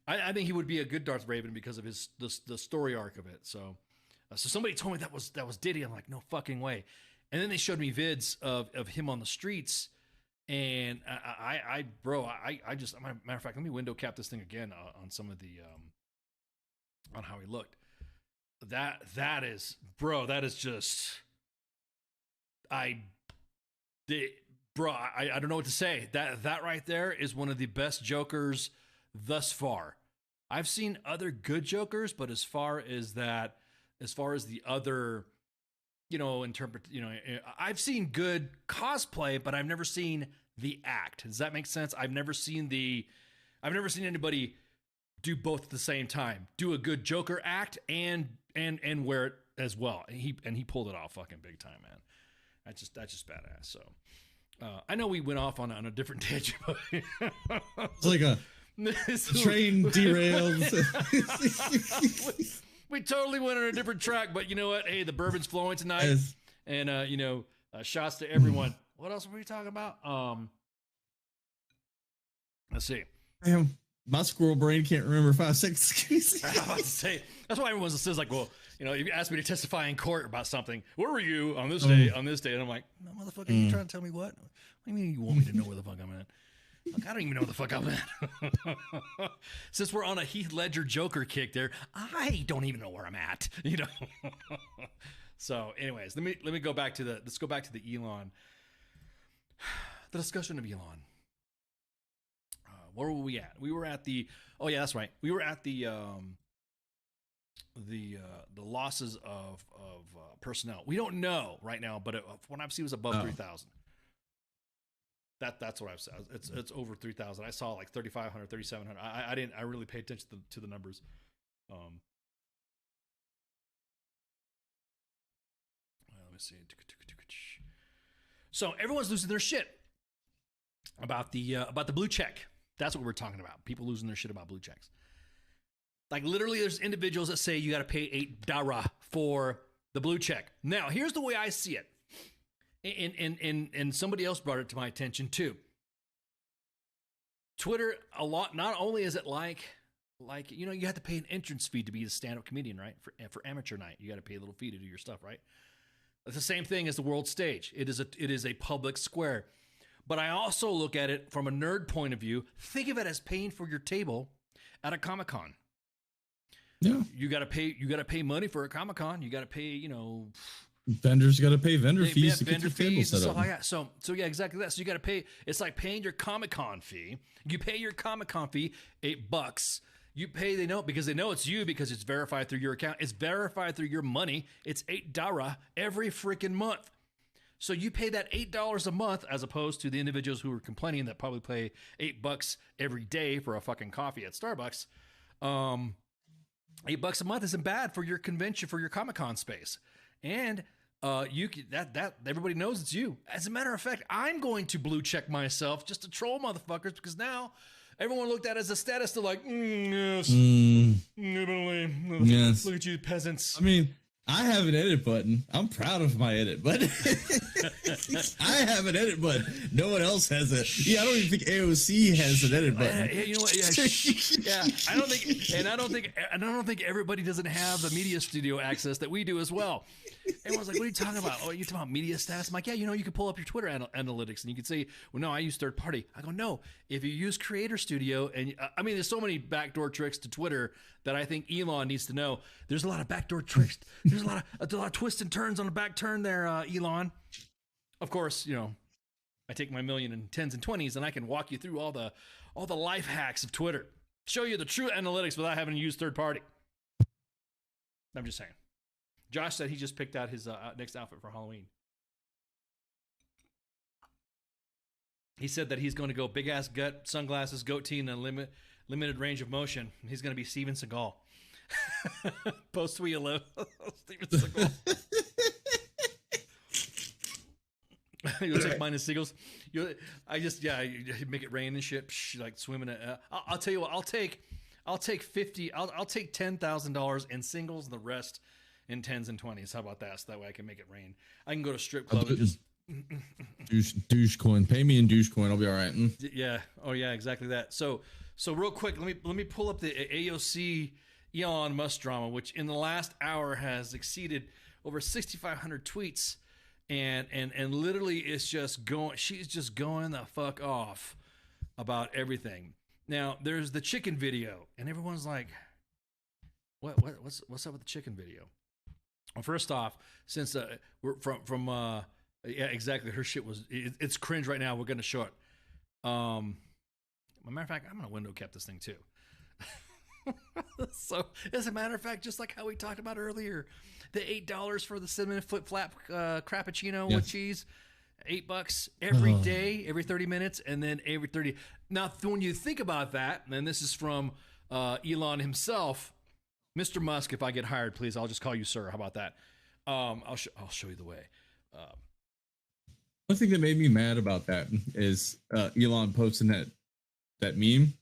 I think he would be a good Darth Raven because of the story arc of it. So somebody told me that was Diddy. I'm like, no fucking way. And then they showed me vids of him on the streets, and I just, matter of fact, let me window cap this thing again on some of the on how he looked. That is just I don't know what to say. That right there is one of the best Jokers thus far. I've seen other good Jokers, but as far as the other, I've seen good cosplay, but I've never seen the act. Does that make sense? I've never seen anybody do both at the same time. Do a good Joker act and wear it as well. And he pulled it off fucking big time, man. That's just badass. So I know we went off on a different tangent. It's like a train derailed. we totally went on a different track, but you know what? Hey, the bourbon's flowing tonight, Yes. and shots to everyone. What else were we talking about? Let's see. Damn, my squirrel brain can't remember 5 seconds. I was about to say, that's why everyone says like, well, if you ask me to testify in court about something, where were you on this day? On this day, and I'm like, no, motherfucker, you trying to tell me what? What do you mean you want me to know where the fuck I'm at? Look, I don't even know where the fuck I'm at. Since we're on a Heath Ledger Joker kick there, I don't even know where I'm at. So, anyways, let me go back to let's go back to the Elon. The discussion of Elon. Where were we at? We were at oh yeah, that's right. We were at the losses of personnel. We don't know right now, but what I've seen was above 3,000. That's what I've said. It's over 3,000. I saw like 3,500, 3,700. I really paid attention to the numbers. Let me see. So everyone's losing their shit about the blue check. That's what we're talking about. People losing their shit about blue checks. Like literally, there's individuals that say you got to pay $8 for the blue check. Now, here's the way I see it. And somebody else brought it to my attention too. Twitter, a lot, not only is it like you have to pay an entrance fee to be a stand-up comedian, right? For amateur night, you got to pay a little fee to do your stuff, right? It's the same thing as the world stage. It is a public square. But I also look at it from a nerd point of view. Think of it as paying for your table at a Comic-Con. Yeah. You got to pay money for a Comic-Con. You got to pay, vendors got to pay vendor fees to vendor get your table set up. Like that. So yeah, exactly that. So you got to pay. It's like paying your Comic-Con fee. You pay your Comic-Con fee $8. You pay. They know because they know it's you because it's verified through your account. It's verified through your money. It's $8 every freaking month. So you pay that $8 a month as opposed to the individuals who are complaining that probably pay $8 every day for a fucking coffee at Starbucks. $8 a month isn't bad for your convention, for your Comic-Con space. And that everybody knows it's you. As a matter of fact, I'm going to blue check myself just to troll motherfuckers because now everyone looked at it as a status. They're like, yes. Yes. Look at you peasants. I mean, I have an edit button. I'm proud of my edit button. I have an edit button. No one else has it. Yeah, I don't even think AOC has an edit button. You know what? Yeah, I don't think everybody doesn't have the media studio access that we do as well. Everyone's like, what are you talking about? Oh, you're talking about media stats? I'm like, yeah, you can pull up your Twitter analytics and you can say, well, no, I use third party. I go, no, if you use Creator Studio, and there's so many backdoor tricks to Twitter that I think Elon needs to know. There's a lot of backdoor tricks. There's a lot of twists and turns on the back turn there, Elon. Of course, I take my million and tens and 20s and I can walk you through all the life hacks of Twitter. Show you the true analytics without having to use third party. I'm just saying. Josh said he just picked out his next outfit for Halloween. He said that he's going to go big ass gut, sunglasses, goatee, and a limited range of motion. He's going to be Steven Seagal. Post where you live, Steven Seagal. You'll take mine as seagulls. You make it rain and shit. Psh, like swimming. I'll tell you what. I'll take $50. I'll take $10,000 in singles, and the rest in 10s and 20s. How about that? So that way I can make it rain. I can go to strip club and just douche coin. Pay me in douche coin. I'll be all right. Yeah. Oh yeah, exactly that. So real quick, let me pull up the AOC Elon Musk drama, which in the last hour has exceeded over 6,500 tweets, and literally it's just going. She's just going the fuck off about everything. Now there's the chicken video, and everyone's like, what's up with the chicken video? Well, first off, since we're from yeah, exactly, her shit was it's cringe right now. We're gonna show it. Matter of fact, I'm gonna window cap this thing too. So, as a matter of fact, just like how we talked about earlier, the $8 for the cinnamon flip flap crappuccino with cheese, $8 every day, every 30 minutes, and then every 30. Now, when you think about that, and this is from Elon himself, Mr. Musk. If I get hired, please, I'll just call you sir. How about that? I'll show you the way. One thing that made me mad about that is Elon posting that meme.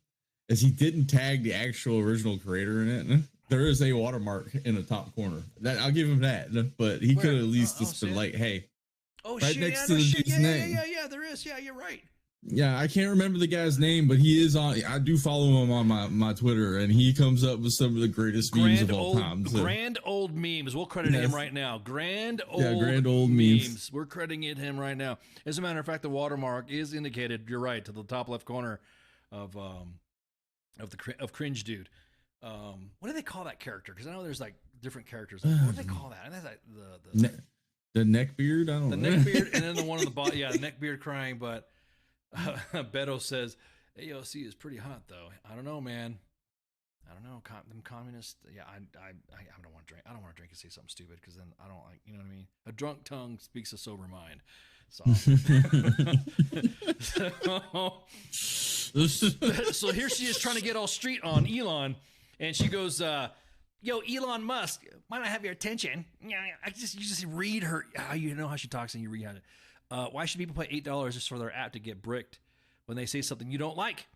Is he didn't tag the actual original creator in it. There is a watermark in the top corner. That I'll give him that, but he could have at least just been like, "Hey, right next to the dude's name." Yeah, there is. Yeah, you're right. Yeah, I can't remember the guy's name, but he is on. I do follow him on my Twitter, and he comes up with some of the greatest memes of all time. So. Grand old memes. We'll credit him right now. Grand old memes. We're crediting him right now. As a matter of fact, the watermark is indicated. You're right, to the top left corner of cringe dude. What do they call that character? Because I know there's like different characters. What do they call that? And that's like the neck beard. I don't know. The neck beard, and then the one on the bottom. Yeah, the neck beard crying. But Beto says AOC is pretty hot though. I don't know, man. I don't know. Them communists. Yeah, I don't want to drink. I don't want to drink and say something stupid because then I don't like. You know what I mean? A drunk tongue speaks a sober mind. So, so here she is trying to get all street on Elon, and she goes, "Yo, Elon Musk, might I have your attention?" Yeah, you just read her. You know how she talks, and you read it. Why should people pay $8 just for their app to get bricked when they say something you don't like?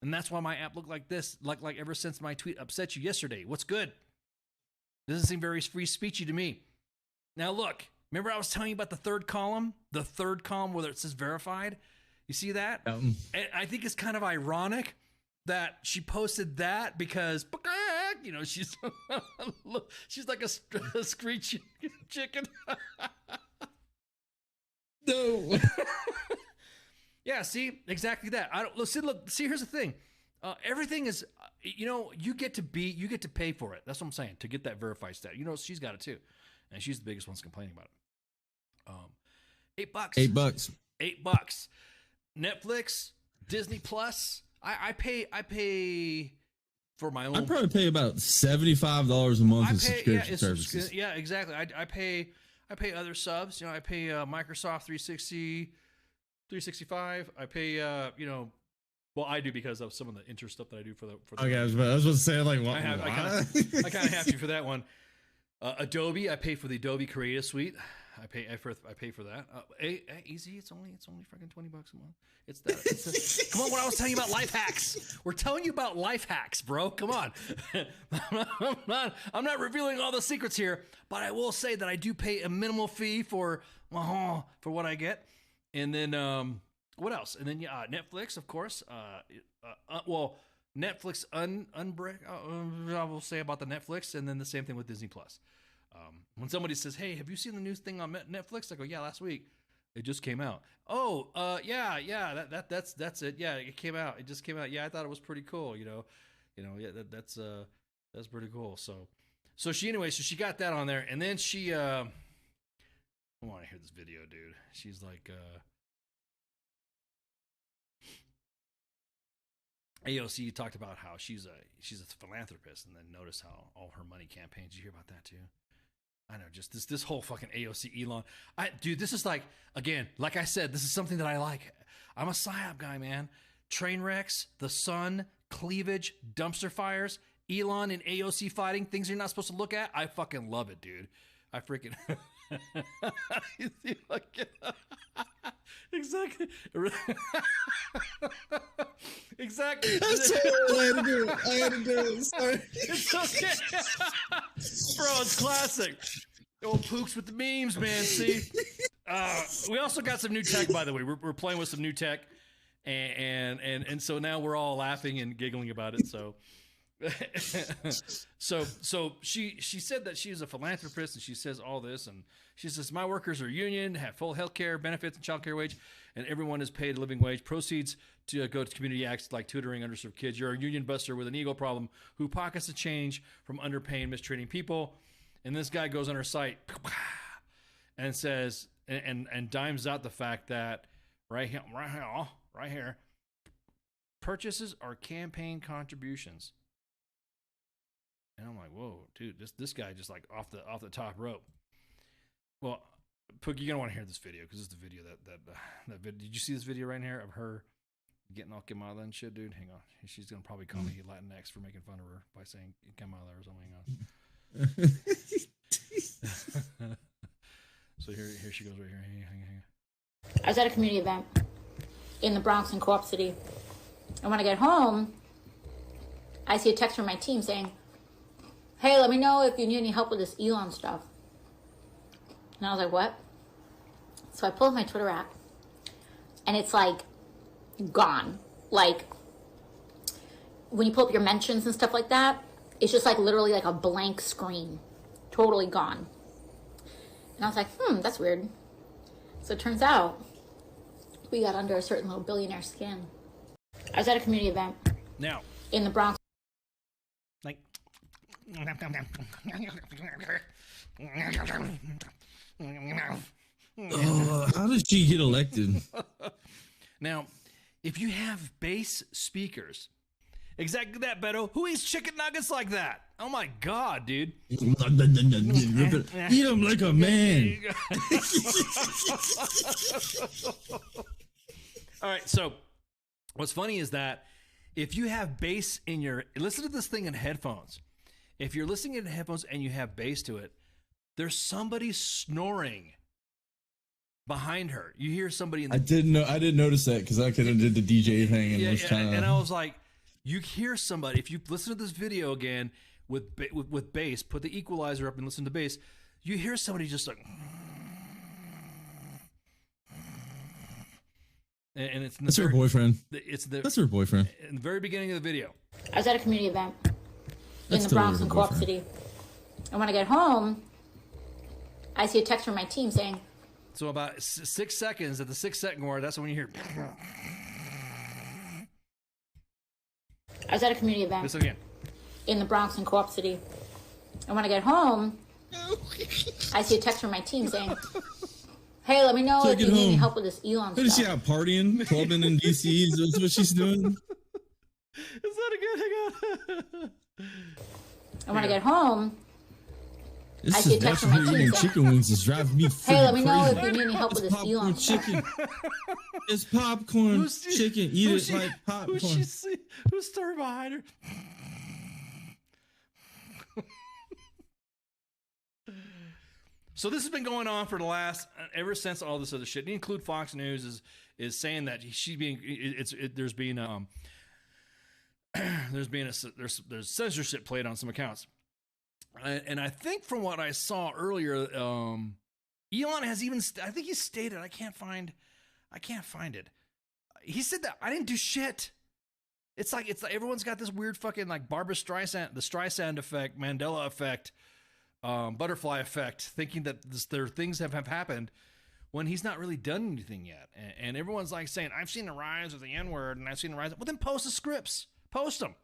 And that's why my app looked like this, like ever since my tweet upset you yesterday. What's good? Doesn't seem very free speechy to me. Now look. Remember I was telling you about the third column? The third column where it says verified? You see that? And I think it's kind of ironic that she posted that because, you know, she's like a screeching chicken. No. Yeah, see? Exactly that. Look, here's the thing. Everything is, you know, you get to pay for it. That's what I'm saying, to get that verified stat. You know, she's got it too. And she's the biggest one complaining about it. $8. $8. Netflix, Disney Plus. I pay for my own. I probably pay about $75 a month in subscription services. Yeah, exactly. I pay other subs. You know, I pay Microsoft 360, 365. I pay you know. Well, I do because of some of the intro stuff that I do for the. Okay, I was about to say like what? I kind of have you for that one. Adobe, I pay for the Adobe Creative Suite. I pay for that. Easy. It's only freaking $20 a month. It's that. Come on, what I was telling you about life hacks. We're telling you about life hacks, bro. Come on. I'm not revealing all the secrets here, but I will say that I do pay a minimal fee for what I get. And then what else? And then Netflix, of course. Well, Netflix unbreak. I will say about the Netflix, and then the same thing with Disney Plus. When somebody says, "Hey, have you seen the new thing on Netflix?" I go, "Yeah, last week. It just came out." "Oh, yeah. That's it. Yeah, it came out. It just came out. Yeah, I thought it was pretty cool. You know, yeah, that's pretty cool." So she got that on there, and then she. I want to hear this video, dude. She's like, AOC talked about how she's a philanthropist, and then notice how all her money campaigns. Did you hear about that too? I know, just this whole fucking AOC Elon. Dude, this is like, again, like I said, this is something that I like. I'm a PSYOP guy, man. Train wrecks, the sun, cleavage, dumpster fires, Elon and AOC fighting, things you're not supposed to look at. I fucking love it, dude. I freaking exactly. Exactly. I had to do it. I had to do it. Sorry. It's okay. Bro, it's classic. Old Pooks with the memes, man. See? We also got some new tech, by the way. We're playing with some new tech. And so now we're all laughing and giggling about it. So so she said that she is a philanthropist, and she says all this, and she says my workers are union, have full health care benefits and child care wage, and everyone is paid a living wage. Proceeds to go to community acts like tutoring underserved kids. You're a union buster with an ego problem who pockets the change from underpaying, mistreating people. And this guy goes on her site and says and dimes out the fact that right here purchases are campaign contributions. And I'm like, whoa, dude, this guy just like off the top rope. Well, Pook, you're gonna want to hear this video because it's the video that video. Did you see this video right here of her getting all Kamala and shit, dude? Hang on, she's gonna probably call me Latinx for making fun of her by saying Kamala or something. Hang on. So here she goes right here. Hang on. I was at a community event in the Bronx in Co-op City, and when I get home, I see a text from my team saying, hey, let me know if you need any help with this Elon stuff. And I was like, what? So I pull up my Twitter app, and it's like gone. Like when you pull up your mentions and stuff like that, it's just like literally like a blank screen, totally gone. And I was like, that's weird. So it turns out we got under a certain little billionaire skin. I was at a community event now in the Bronx. Like, how did she get elected? Now, if you have bass speakers, exactly that, Beto. Who eats chicken nuggets like that? Oh my God, dude! Eat him like a man. All right, so what's funny is that if you have bass in your, listen to this thing in headphones. If you're listening in headphones and you have bass to it, there's somebody snoring behind her. You hear somebody in the... I didn't notice that because I kind of did the DJ thing and was kind of... And I was like, you hear somebody, if you listen to this video again with bass, put the equalizer up and listen to bass, you hear somebody just like... And it's that's her boyfriend. That's her boyfriend. In the very beginning of the video. I was at a community event in the Bronx in Co-op City. And when I get home, I see a text from my team saying... So about 6 seconds, at the 6 second mark, that's when you hear... I was at a community event Listen again. in the Bronx in Co-op City. And when I get home, I see a text from my team saying... Hey, let me know if you need any help with this Elon stuff. Is she out partying, clubbing in DC? Is that what she's doing? Is that a good? And when I get home, this I see a text from my team saying, chicken wings is driving me crazy. Hey, let me know if you need any help with this Elon chicken. It's popcorn chicken. Eat it like popcorn. Who's stirring behind her? So this has been going on for the last, ever since all this other shit. To include Fox News is saying that there's censorship played on some accounts, and I think from what I saw earlier, Elon has even I think he stated I can't find it. He said that I didn't do shit. It's like everyone's got this weird fucking like Barbra Streisand, the Streisand effect, Mandela effect. Butterfly effect, thinking that there things have happened when he's not really done anything yet. And everyone's like saying, I've seen the rise of the N-word and I've seen the rise. Well, then post the scripts. Post them.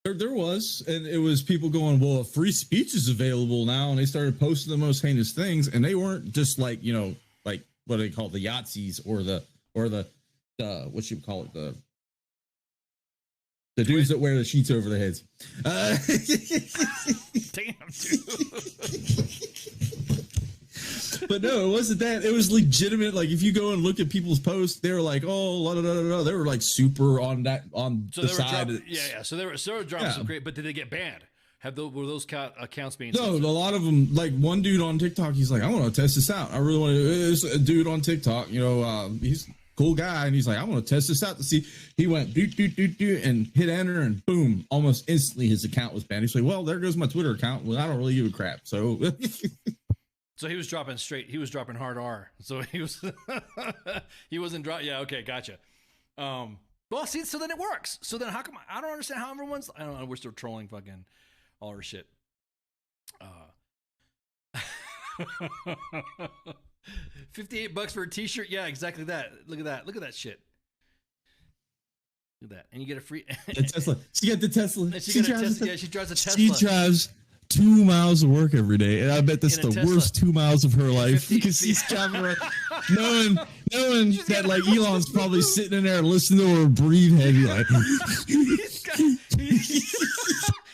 There was, and it was people going, well, free speech is available now. And they started posting the most heinous things. And they weren't just like, like what do they call it? The Yahtzees or the what you call it? The dudes that wear the sheets over their heads. Damn, dude. But no, it wasn't that. It was legitimate. Like if you go and look at people's posts, they were like, "Oh, la, la, la, la, la." They were like super on that So the they were side. yeah. So they were dropping some great, but did they get banned? Were those accounts being? No, censored? a lot of them. Like one dude on TikTok, he's like, "I want to test this out. I really want to." It's a dude on TikTok, he's a cool guy, and he's like, "I want to test this out to see." He went doot doot doot doot and hit enter, and boom, almost instantly his account was banned. He's like, "Well, there goes my Twitter account. Well, I don't really give a crap." So. So he was dropping hard R. So he was, he wasn't drop. Yeah. Okay. Gotcha. Well, see, so then it works. So then how come I don't understand how everyone's, I don't know. We're still trolling fucking all our shit. $58 for a t-shirt. Yeah, exactly that. Look at that. Look at that shit. Look at that. And you get a free the Tesla. She got the Tesla. She drives a Tesla. She drives 2 miles to work every day, and I bet that's the worst 2 miles of her life because she's driving around knowing that like Elon's probably sitting in there listening to her breathe heavy like.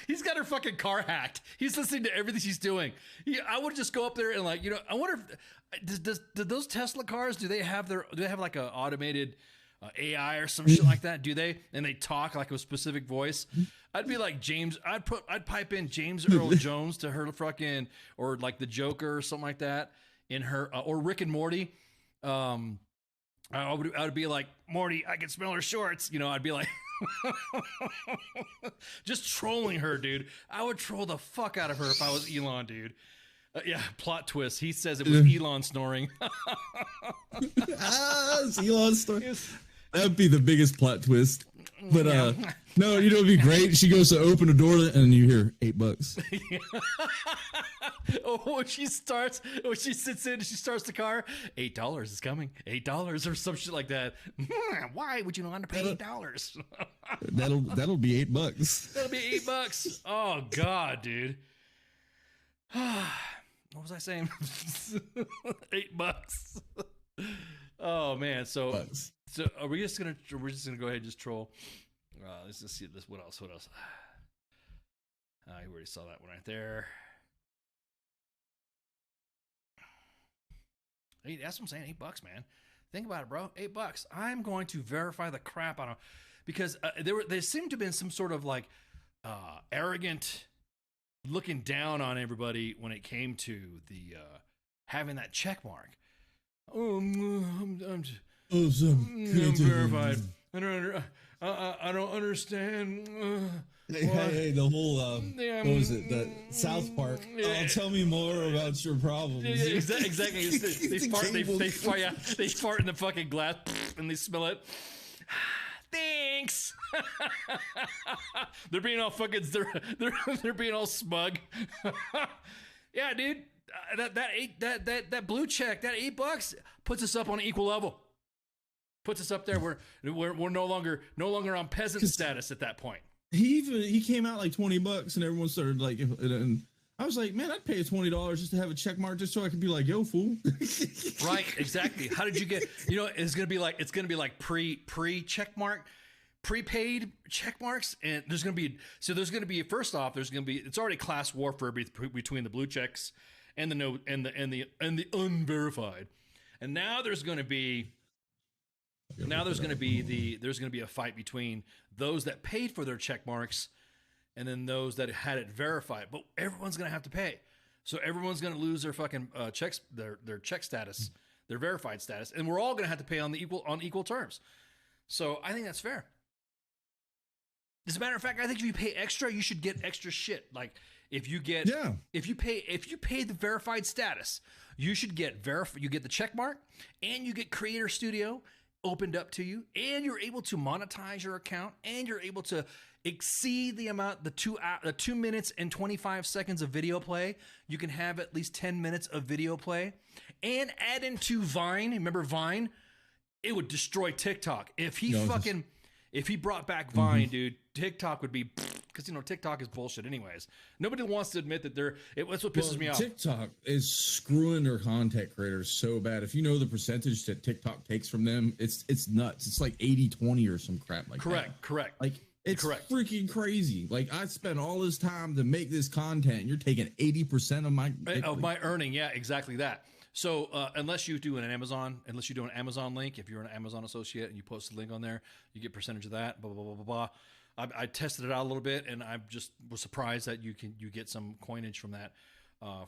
He's got her fucking car hacked. He's listening to everything she's doing. I would just go up there and like, I wonder if do those Tesla cars, do they have like a automated AI or some shit like that? Do they? And they talk like a specific voice. I'd be like James. I'd pipe in James Earl Jones to her fucking, or like the Joker or something like that in her, or Rick and Morty. I would be like, Morty, I can smell her shorts. I'd be like, just trolling her, dude. I would troll the fuck out of her if I was Elon, dude. Yeah, plot twist. He says it was Elon snoring. It's Elon snoring. That'd be the biggest plot twist. But no, it'd be great. She goes to open a door and you hear $8. When she sits in and she starts the car, $8 is coming. $8 or some shit like that. Why would you want to pay $8? That'll be $8. That'll be $8. Oh God, dude. What was I saying? $8. Oh man, so we're just gonna go ahead and just troll. Let's just see this. What else? You already saw that one right there. Hey, that's what I'm saying. $8, man. Think about it, bro. $8. I'm going to verify the crap out of, because there seemed to have been some sort of like arrogant looking down on everybody when it came to the having that check mark. I'm verified. I don't understand. Hey, the whole what was it? The South Park. Tell me more about your problems. Yeah, exactly. They fart in the fucking glass and they smell it. Thanks. They're being all fucking. They're being all smug. Yeah, dude. That blue check, that $8 puts us up on an equal level. Puts us up there. We're no longer on peasant status at that point. He came out like $20 and everyone started like, and I was like, man, I'd pay $20 just to have a check mark just so I could be like, yo, fool. Right, exactly. How did you get? It's gonna be like pre check mark, prepaid check marks, and there's gonna be first off, it's already class warfare between the blue checks and the unverified, and now there's gonna be a fight between those that paid for their check marks and then those that had it verified. But everyone's going to have to pay. So everyone's going to lose their fucking checks, their check status, their verified status, and we're all going to have to pay on equal terms. So I think that's fair. As a matter of fact, I think if you pay extra, you should get extra shit. Like if you pay the verified status, you should get you get the check mark and you get Creator Studio opened up to you, and you're able to monetize your account, and you're able to exceed the amount, the 2 minutes and 25 seconds of video play. You can have at least 10 minutes of video play, and add into Vine. Remember Vine? It would destroy TikTok. If he brought back Vine, dude, TikTok would be, because TikTok is bullshit anyways. Nobody wants to admit that that's what pisses me off. TikTok is screwing their content creators so bad. If you know the percentage that TikTok takes from them, it's nuts. It's like 80-20 or some crap like that. Correct. Like It's correct. freaking crazy. Like I spent all this time to make this content. And you're taking 80% of my earning. Yeah, exactly that. So unless you do an Amazon link, if you're an Amazon associate and you post a link on there, you get percentage of that. Blah blah blah blah blah. I tested it out a little bit, and I just was surprised that you get some coinage from that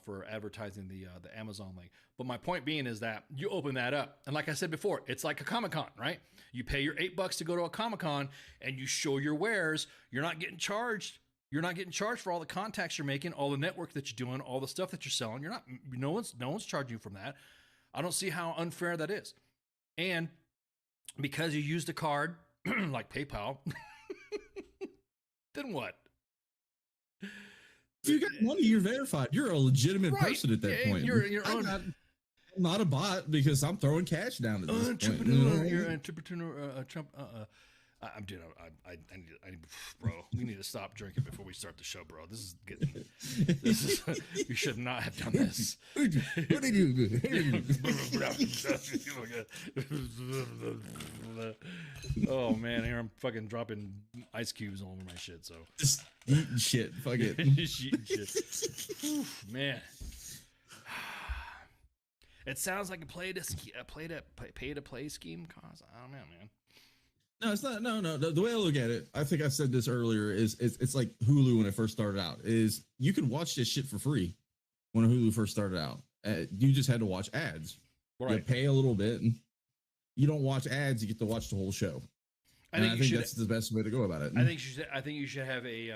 for advertising the Amazon link. But my point being is that you open that up, and like I said before, it's like a Comic-Con, right? You pay your $8 to go to a Comic-Con, and you show your wares. You're not getting charged. You're not getting charged for all the contacts you're making, all the network that you're doing, all the stuff that you're selling. You're not. No one's charging you from that. I don't see how unfair that is. And because you used a card like PayPal, then what? If you got money, you're verified. You're a legitimate person at that point. I'm not a bot because I'm throwing cash down at this point. You're an entrepreneur. I'm doing. I need, bro. We need to stop drinking before we start the show, bro. This is getting. You should not have done this. What did you do? Oh man, here I'm fucking dropping ice cubes all over my shit. So just eating shit. Fuck it. Just eating shit. Oof, man. It sounds like a pay to play scheme. Cause I don't know, man. No, it's not. No. The way I look at it, I think I said this earlier, is it's like Hulu when it first started out. Is you could watch this shit for free when Hulu first started out. You just had to watch ads. Right. You pay a little bit, and you don't watch ads. You get to watch the whole show. I think that's the best way to go about it. I think you should have a.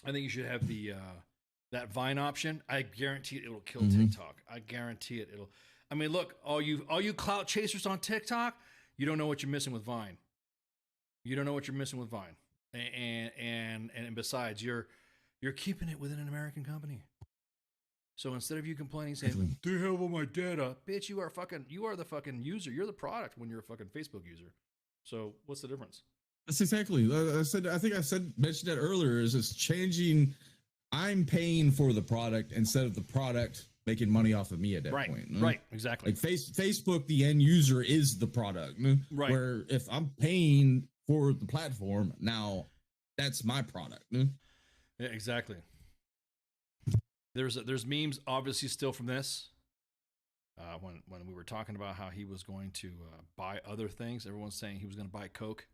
I think you should have the that Vine option. I guarantee it will kill TikTok. I guarantee it. I mean, look, all you clout chasers on TikTok. You don't know what you're missing with Vine. You don't know what you're missing with Vine. And besides, you're keeping it within an American company. So instead of you complaining, saying, they have all my data, bitch, you are the fucking user. You're the product when you're a fucking Facebook user. So what's the difference? That's exactly. I think I mentioned that earlier, is it's changing. I'm paying for the product instead of the product making money off of me at that point. Right, exactly. Like Facebook, the end user is the product. Right. Where if I'm paying for the platform, now that's my product. Yeah, exactly. There's memes obviously still from this. When we were talking about how he was going to buy other things, everyone's saying he was going to buy Coke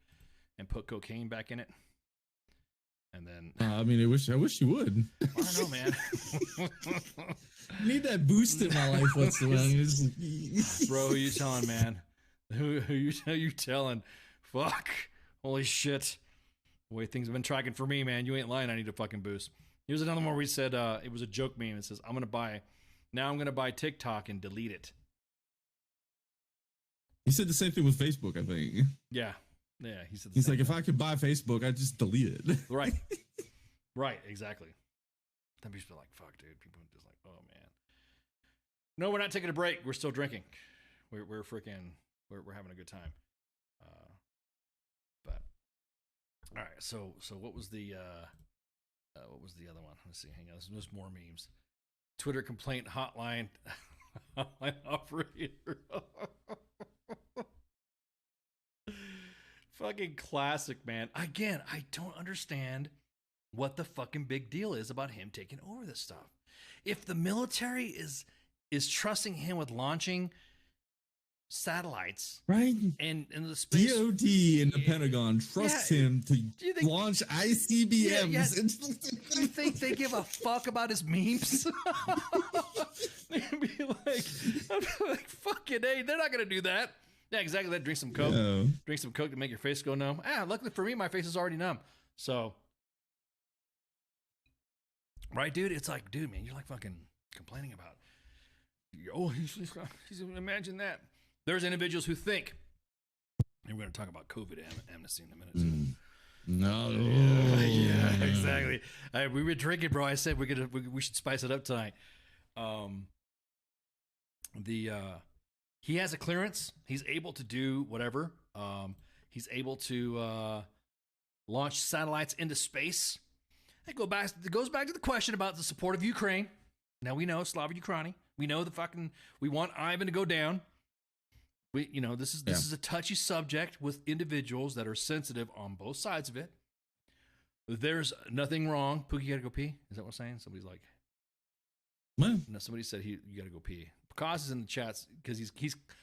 and put cocaine back in it. And then I mean, I wish you would. I don't know, man. I need that boost in my life once in a while. Bro, who you telling, man? Who you telling? Fuck. Holy shit. The way things have been tracking for me, man. You ain't lying. I need a fucking boost. Here's another one where we said it was a joke meme. It says, I'm gonna buy TikTok and delete it. He said the same thing with Facebook, I think. Yeah. Yeah, he said he's like, if I could buy Facebook, I'd just delete it. Right. Right, exactly. Then people be like, fuck, dude. People are just like, oh, man. No, we're not taking a break. We're still drinking. We're having a good time. But, all right. So what was the other one? Let's see. Hang on. There's more memes. Twitter complaint hotline operator. Fucking classic, man. Again, I don't understand what the fucking big deal is about him taking over this stuff. If the military is trusting him with launching satellites, right? And in the space, DOD and the Pentagon trust him to launch ICBMs. Yeah. You think they give a fuck about his memes? They'd be like, fucking A, they're not gonna do that. Yeah, exactly. That. Drink some Coke. No. Drink some Coke to make your face go numb. Luckily for me, my face is already numb. So, right, dude? It's like, dude, man, you're like fucking complaining about. Oh, he's imagine that. There's individuals who think, and we're going to talk about COVID amnesty in a minute. Too. No. Yeah, exactly. We were drinking, bro. I said we should spice it up tonight. He has a clearance. He's able to do whatever. He's able to launch satellites into space. It goes back to the question about the support of Ukraine. Now we know Slava Ukraini. We know we want Ivan to go down. This is a touchy subject with individuals that are sensitive on both sides of it. There's nothing wrong. Pookie, you gotta go pee? Is that what I'm saying? Somebody's like, what? No, somebody said you gotta go pee. Picasso is in the chats because he's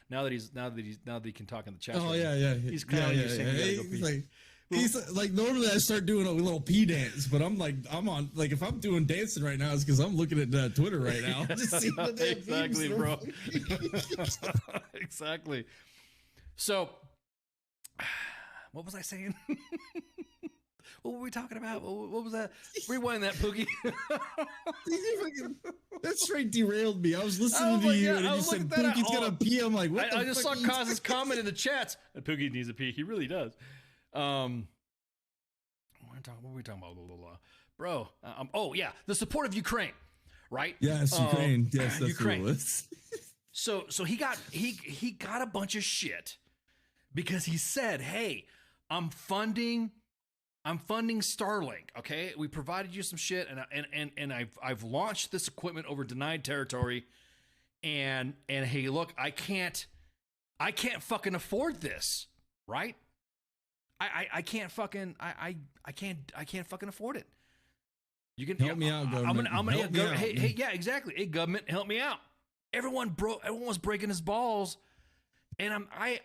now that he can talk in the chat. Oh yeah. He's clowning you saying you gotta go pee. He's like normally I start doing a little pee dance, but I'm on if I'm doing dancing right now, it's because I'm looking at Twitter right now. Just seeing the damn exactly, bro. Exactly. So, what was I saying? What were we talking about? What was that? Rewind that, Pookie. That straight derailed me. I was listening to you, and you said Pookie's gonna pee. I'm like, what? I just saw Kaz's comment in the chats. Pookie needs a pee. He really does. What are we talking about? Blah, blah, blah. Bro, oh yeah, the support of Ukraine, right? Yes, Ukraine. Yes, that's Ukraine. What it was. So he got a bunch of shit because he said, "Hey, I'm funding Starlink. Okay, we provided you some shit, and I've launched this equipment over denied territory, and hey, look, I can't fucking afford this, right? I can't fucking afford it. You can help me out, government. I'm gonna hey, yeah, exactly. Hey, government, help me out. Everyone was breaking his balls, and I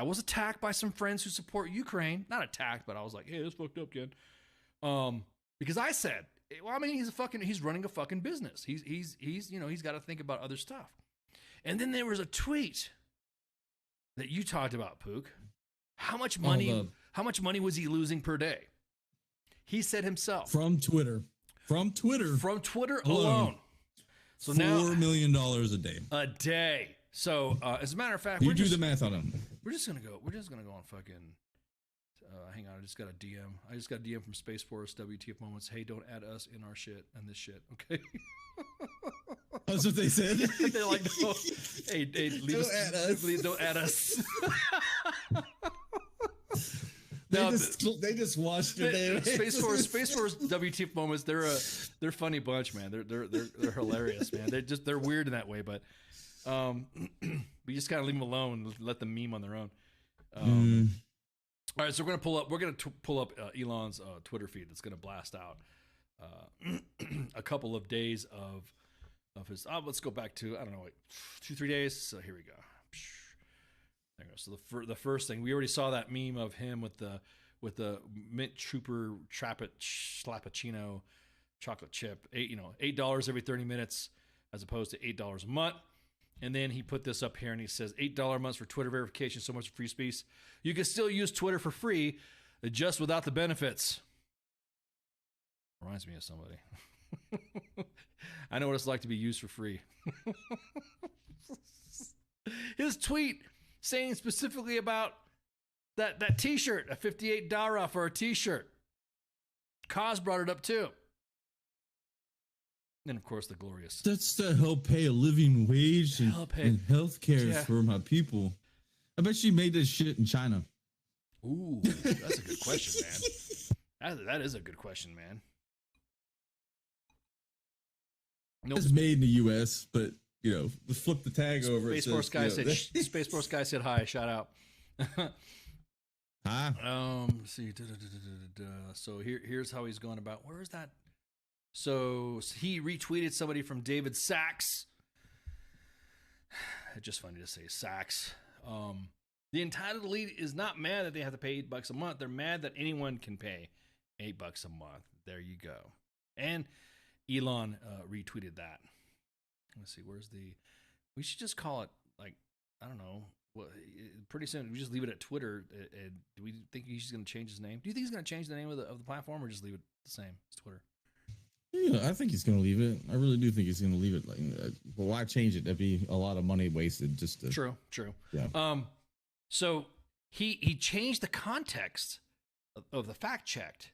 was attacked by some friends who support Ukraine. Not attacked, but I was like, hey, that's fucked up, kid. Because I said, well, I mean, he's running a fucking business. He's got to think about other stuff. And then there was a tweet that you talked about, Pook. How much money was he losing per day? He said himself. From Twitter alone. So now $4 million a day. A day. So as a matter of fact, you do the math on him. We're just gonna go on fucking. Hang on, I just got a DM from Space Force WTF Moments. Hey, don't add us in our shit and this shit, okay? That's what they said. They're like, no, hey, leave us. Please don't add us. They just watched your day. Space Force WTF Moments. They're funny bunch, man. They're hilarious, man. They're weird in that way, but we just gotta leave them alone. Let them meme on their own. All right, so we're gonna pull up Elon's Twitter feed. That's gonna blast out a couple of days of his. Let's go back to 2-3 days. So here we go. There we go. So the first thing, we already saw that meme of him with the mint trooper slappuccino chocolate chip, $8 every 30 minutes as opposed to $8 a month. And then he put this up here and he says $8 a month for Twitter verification, so much for free speech. You can still use Twitter for free, just without the benefits. Reminds me of somebody. I know what it's like to be used for free. His tweet saying specifically about that t-shirt, a $58 for a t-shirt. Kaz brought it up too. And of course the glorious. That's to help pay a living wage and health care for my people. I bet she made this shit in China. Ooh, that's a good question, man. That is a good question, man. Nope. It's made in the U.S., but flip the tag over. Space Force guy said. Space Force guy said hi. Shout out. Hi. Let's see. So here's how he's going about. Where is that? So he retweeted somebody from David Sachs. It's just funny to say Sachs. The entitled elite is not mad that they have to pay $8 a month. They're mad that anyone can pay $8 a month. There you go. And Elon retweeted that. Let's see. We should just call it I don't know. Well, pretty soon we just leave it at Twitter. Do we think he's going to change his name? Do you think he's going to change the name of the platform, or just leave it the same as Twitter? Yeah, I think he's going to leave it. I really do think he's going to leave it. Well, why change it? That'd be a lot of money wasted. Just to, True. Yeah. So he changed the context of the fact checked.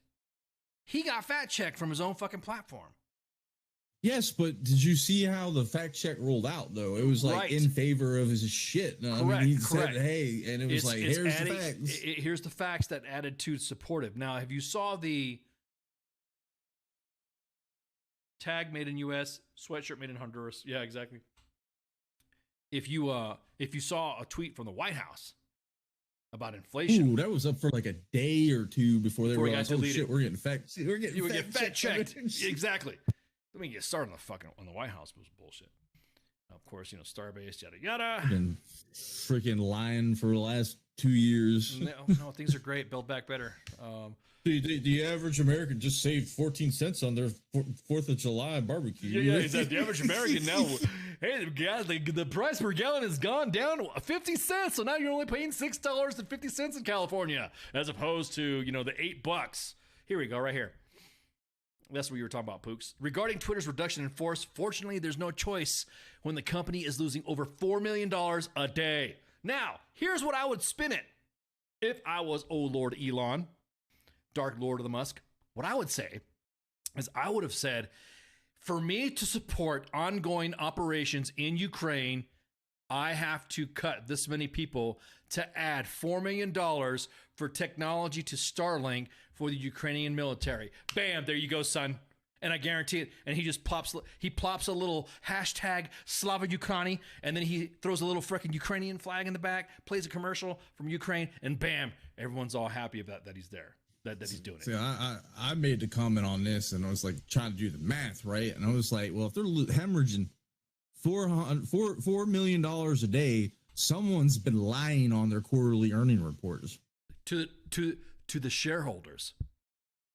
He got fact checked from his own fucking platform. Yes, but did you see how the fact check rolled out, though? It was in favor of his shit. Correct, I mean, he said, hey, and it was here's the facts. Here's the facts that added to supportive. Now, have you saw the tag made in U.S., sweatshirt made in Honduras? Yeah, exactly. if you saw a tweet from the White House about inflation. Ooh, that was up for like a day or two before they realized, oh shit, we're getting fact checked. Exactly. Let me get started on the White House was bullshit. Of course, Starbase, yada yada. Been freaking lying for the last 2 years. No, things are great. Build back better. The average American just saved 14 cents on their 4th of July barbecue. Yeah, exactly. The average American now. Hey, guys, the price per gallon has gone down 50 cents, so now you're only paying $6.50 in California, as opposed to the $8. Here we go, right here. That's what you were talking about, Pooks. Regarding Twitter's reduction in force, fortunately, there's no choice when the company is losing over $4 million a day. Now, here's what I would spin it if I was Lord Elon, Dark Lord of the Musk. What I would say is I would have said, for me to support ongoing operations in Ukraine, I have to cut this many people to add $4 million for technology to Starlink for the Ukrainian military. Bam, there you go, son. And I guarantee it. And he just plops a little hashtag Slava Ukraini, and then he throws a little freaking Ukrainian flag in the back, plays a commercial from Ukraine, and bam, everyone's all happy about that he's there. That he's doing it. See, I made the comment on this, and I was like trying to do the math, right? And I was like, well, if they're hemorrhaging $4 million a day, someone's been lying on their quarterly earning reports to the shareholders.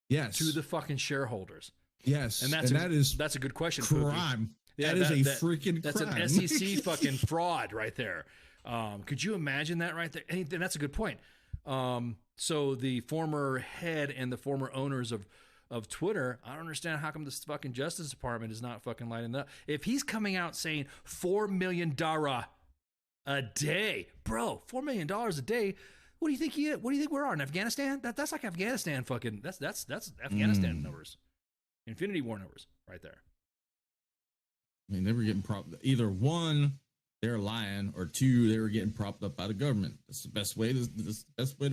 Yes, to the fucking shareholders. Yes, and that's a good question. Crime. Yeah, that is a freaking that's crime. An SEC fucking fraud right there. Could you imagine that right there? And that's a good point. So the former head and the former owners of Twitter, I don't understand how come this fucking Justice Department is not fucking lighting up. If he's coming out saying $4 million a day, bro, $4 million a day. What do you think what do you think we're in Afghanistan? That's like Afghanistan fucking. That's Afghanistan numbers, Infinity War numbers right there. I mean, they were getting either one, they're lying, or two, they were getting propped up by the government. That's the best way to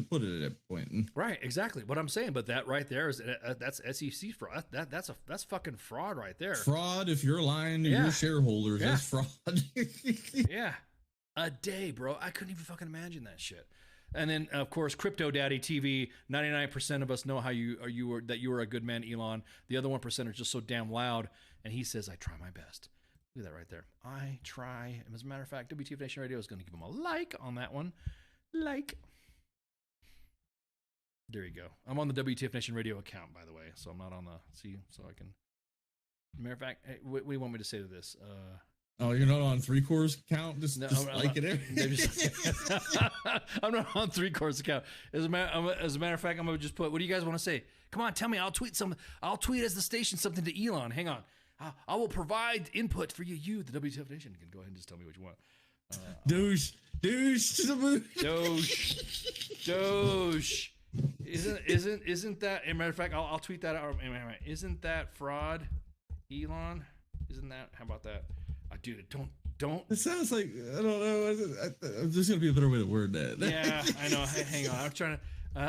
put it at that point. Right, exactly. What I'm saying, but that right there is that's SEC fraud. That's fucking fraud right there. Fraud if you're lying to your shareholders. Yeah. That's fraud. Yeah, a day, bro. I couldn't even fucking imagine that shit. And then, of course, Crypto Daddy TV. 99% of us know that you are a good man, Elon. The other 1% are just so damn loud. And he says, "I try my best." Look at that right there. I try. And as a matter of fact, WTF Nation Radio is going to give him a like on that one. Like. There you go. I'm on the WTF Nation Radio account, by the way. So I'm not on so I can. Matter of fact, hey, what do you want me to say to this? Oh, you're not on 3-Course account? Just like it. I'm not on 3-Course account. As a matter of fact, I'm gonna just put. What do you guys want to say? Come on, tell me. I'll tweet something. I'll tweet as the station something to Elon. Hang on. I will provide input for you. You, the WTF Nation, can go ahead and just tell me what you want. Doge. Isn't that? As a matter of fact, I'll tweet that out. Isn't that fraud, Elon? Isn't that? How about that? Dude, don't. It sounds like, I don't know. I'm just gonna be a better way to word that. Yeah, I know. Hang on. I'm trying to.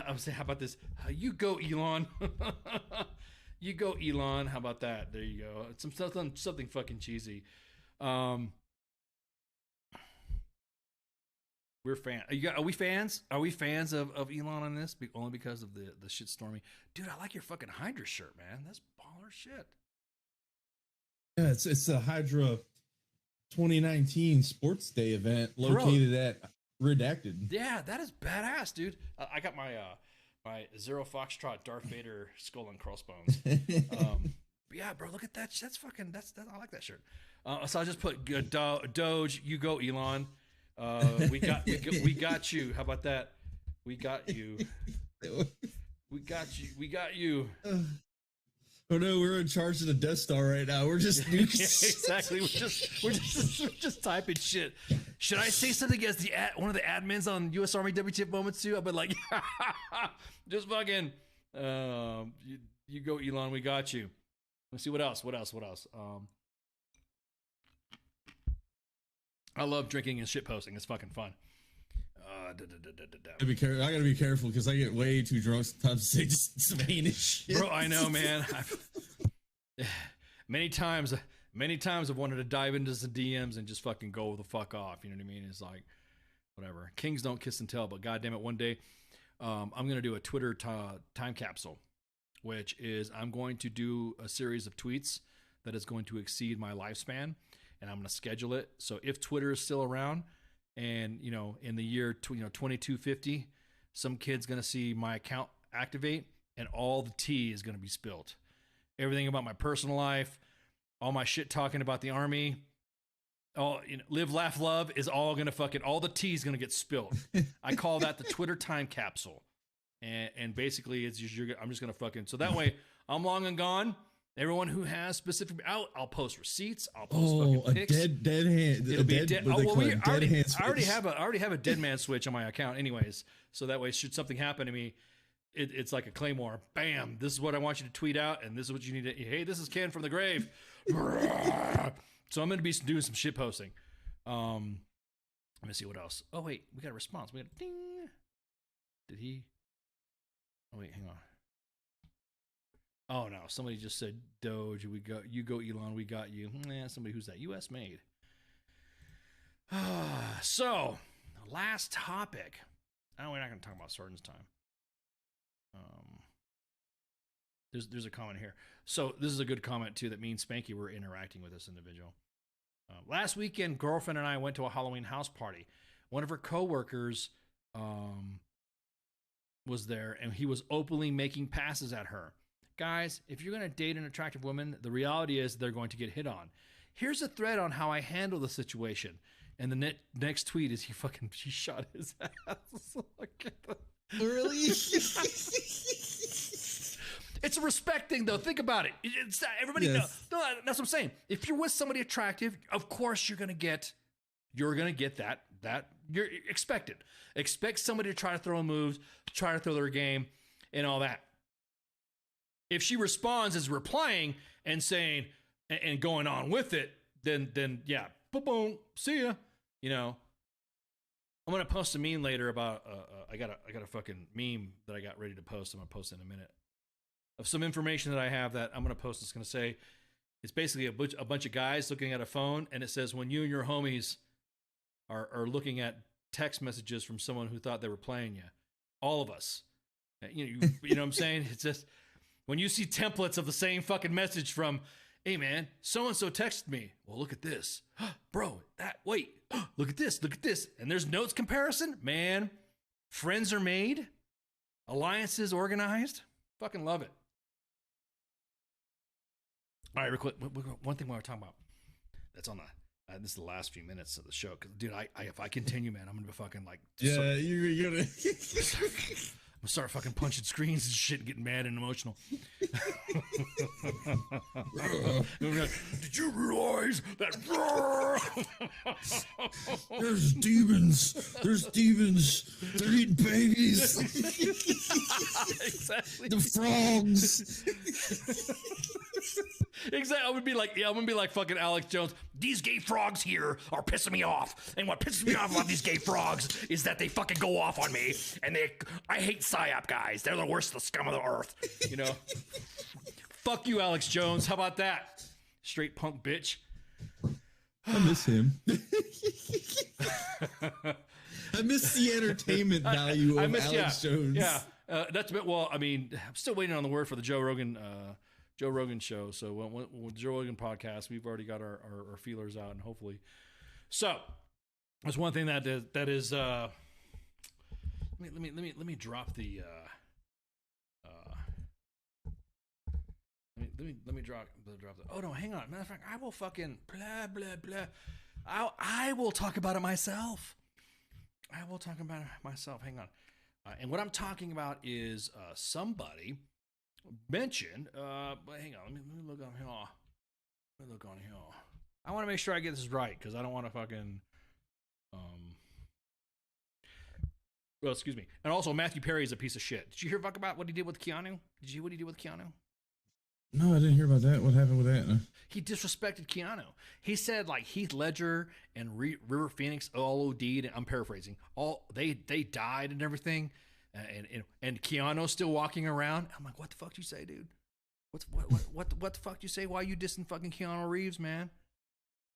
I'm saying, how about this? You go, Elon. You go, Elon. How about that? There you go. Something fucking cheesy. We're fans. Are we fans? Are we fans of Elon on this? Only because of the shitstorming. Dude, I like your fucking Hydra shirt, man. That's baller shit. Yeah, it's a Hydra 2019 Sports Day event located at Redacted. Yeah, that is badass, dude. I got my my Zero Foxtrot Darth Vader skull and crossbones. Yeah, bro, look at that. That's fucking. That's I like that shirt. So I just put Doge. You go, Elon. We got you. How about that? We got you. We got you. Oh no, we're in charge of the Death Star right now. We're just exactly. We're just typing shit. Should I say something as one of the admins on U.S. Army WTF Moments too? I've been like, just fucking. You go, Elon. We got you. Let's see what else. I love drinking and shit posting. It's fucking fun. I gotta be careful because I get way too drunk sometimes to say just some heinous shit. Bro, I know, man. Many times Many times I've wanted to dive into some DMs and just fucking go the fuck off. You know what I mean? It's like, whatever. Kings don't kiss and tell, but goddamn it, one day I'm going to do a Twitter time capsule, which is I'm going to do a series of tweets that is going to exceed my lifespan, and I'm going to schedule it. So if Twitter is still around and, you know, in the year 2250, some kid's going to see my account activate and all the tea is going to be spilled. Everything about my personal life, all my shit talking about the army, all, you know, live, laugh, love is all going to fucking, all the tea is going to get spilled. I call that the Twitter time capsule. And basically it's just, I'm just going to fucking, so that way I'm long and gone. Everyone who has specific, I'll post receipts. I'll post fucking pics. dead hand. It'll be dead. Oh, well, I already switch. have a dead man switch on my account anyways. So that way, should something happen to me, it's like a claymore. Bam! This is what I want you to tweet out, and this is what you need to. Hey, this is Ken from the grave. So I'm going to be doing some shit posting. Let me see what else. Oh wait, we got a response. We got a ding. Did he? Oh wait, hang on. Oh no, somebody just said Doge. You go Elon. We got you. Somebody who's that? U.S. made. So, last topic. Oh, we're not going to talk about Sargent's time. There's a comment here. So this is a good comment too. That me and Spanky were interacting with this individual. Last weekend, girlfriend and I went to a Halloween house party. One of her coworkers was there, and he was openly making passes at her. Guys, if you're going to date an attractive woman, the reality is they're going to get hit on. Here's a thread on how I handle the situation. And the next tweet is he shot his ass. Really? It's a respect thing, though. Think about it. It's everybody. Yes. No, that's what I'm saying. If you're with somebody attractive, of course you're gonna get that you're expected. Expect somebody to try to throw moves, try to throw their game, and all that. If she responds as replying and saying and going on with it, then yeah, boom, see ya. You know, I'm gonna post a meme later about I got a fucking meme that I got ready to post. I'm gonna post in a minute of some information that I have that I'm gonna post. It's gonna say it's basically a bunch of guys looking at a phone, and it says when you and your homies are looking at text messages from someone who thought they were playing you. All of us, you know what I'm saying? It's just when you see templates of the same fucking message from, hey man, so-and-so texted me. Well, look at this. Bro, wait, look at this. And there's notes comparison. Man, friends are made. Alliances organized. Fucking love it. All right, real quick. One thing we were talking about that's on the, this is the last few minutes of the show. Cause dude, if I continue, man, I'm going to be fucking like. Yeah, you're going to. I'm gonna start fucking punching screens and shit and getting mad and emotional. Did you realize that there's demons? They're eating babies. Exactly. The frogs. Exactly. I'm gonna be like fucking Alex Jones. These gay frogs here are pissing me off. And what pisses me off about these gay frogs is that they fucking go off on me. And I hate PSYOP guys. They're the worst, the scum of the earth. You know? Fuck you, Alex Jones. How about that? Straight punk bitch. I miss him. I miss the entertainment value of Alex Jones. Yeah. That's a bit, well, I mean, I'm still waiting on the word for the Joe Rogan show. So with Joe Rogan podcast, we've already got our feelers out, and hopefully. So there's one thing that is let me drop the let me drop the. Oh no, hang on. Matter of fact, I will fucking blah blah blah. I will talk about it myself. Hang on. And what I'm talking about is somebody mentioned. But hang on. Let me look on here. I want to make sure I get this right because I don't want to fucking. Well, excuse me. And also, Matthew Perry is a piece of shit. Did you hear about what he did with Keanu? What he did with Keanu? No, I didn't hear about that. What happened with that? He disrespected Keanu. He said like Heath Ledger and River Phoenix all OD'd. And I'm paraphrasing. They died and everything, and Keanu's still walking around. I'm like, what the fuck did you say, dude? What the fuck do you say? Why you dissing fucking Keanu Reeves, man?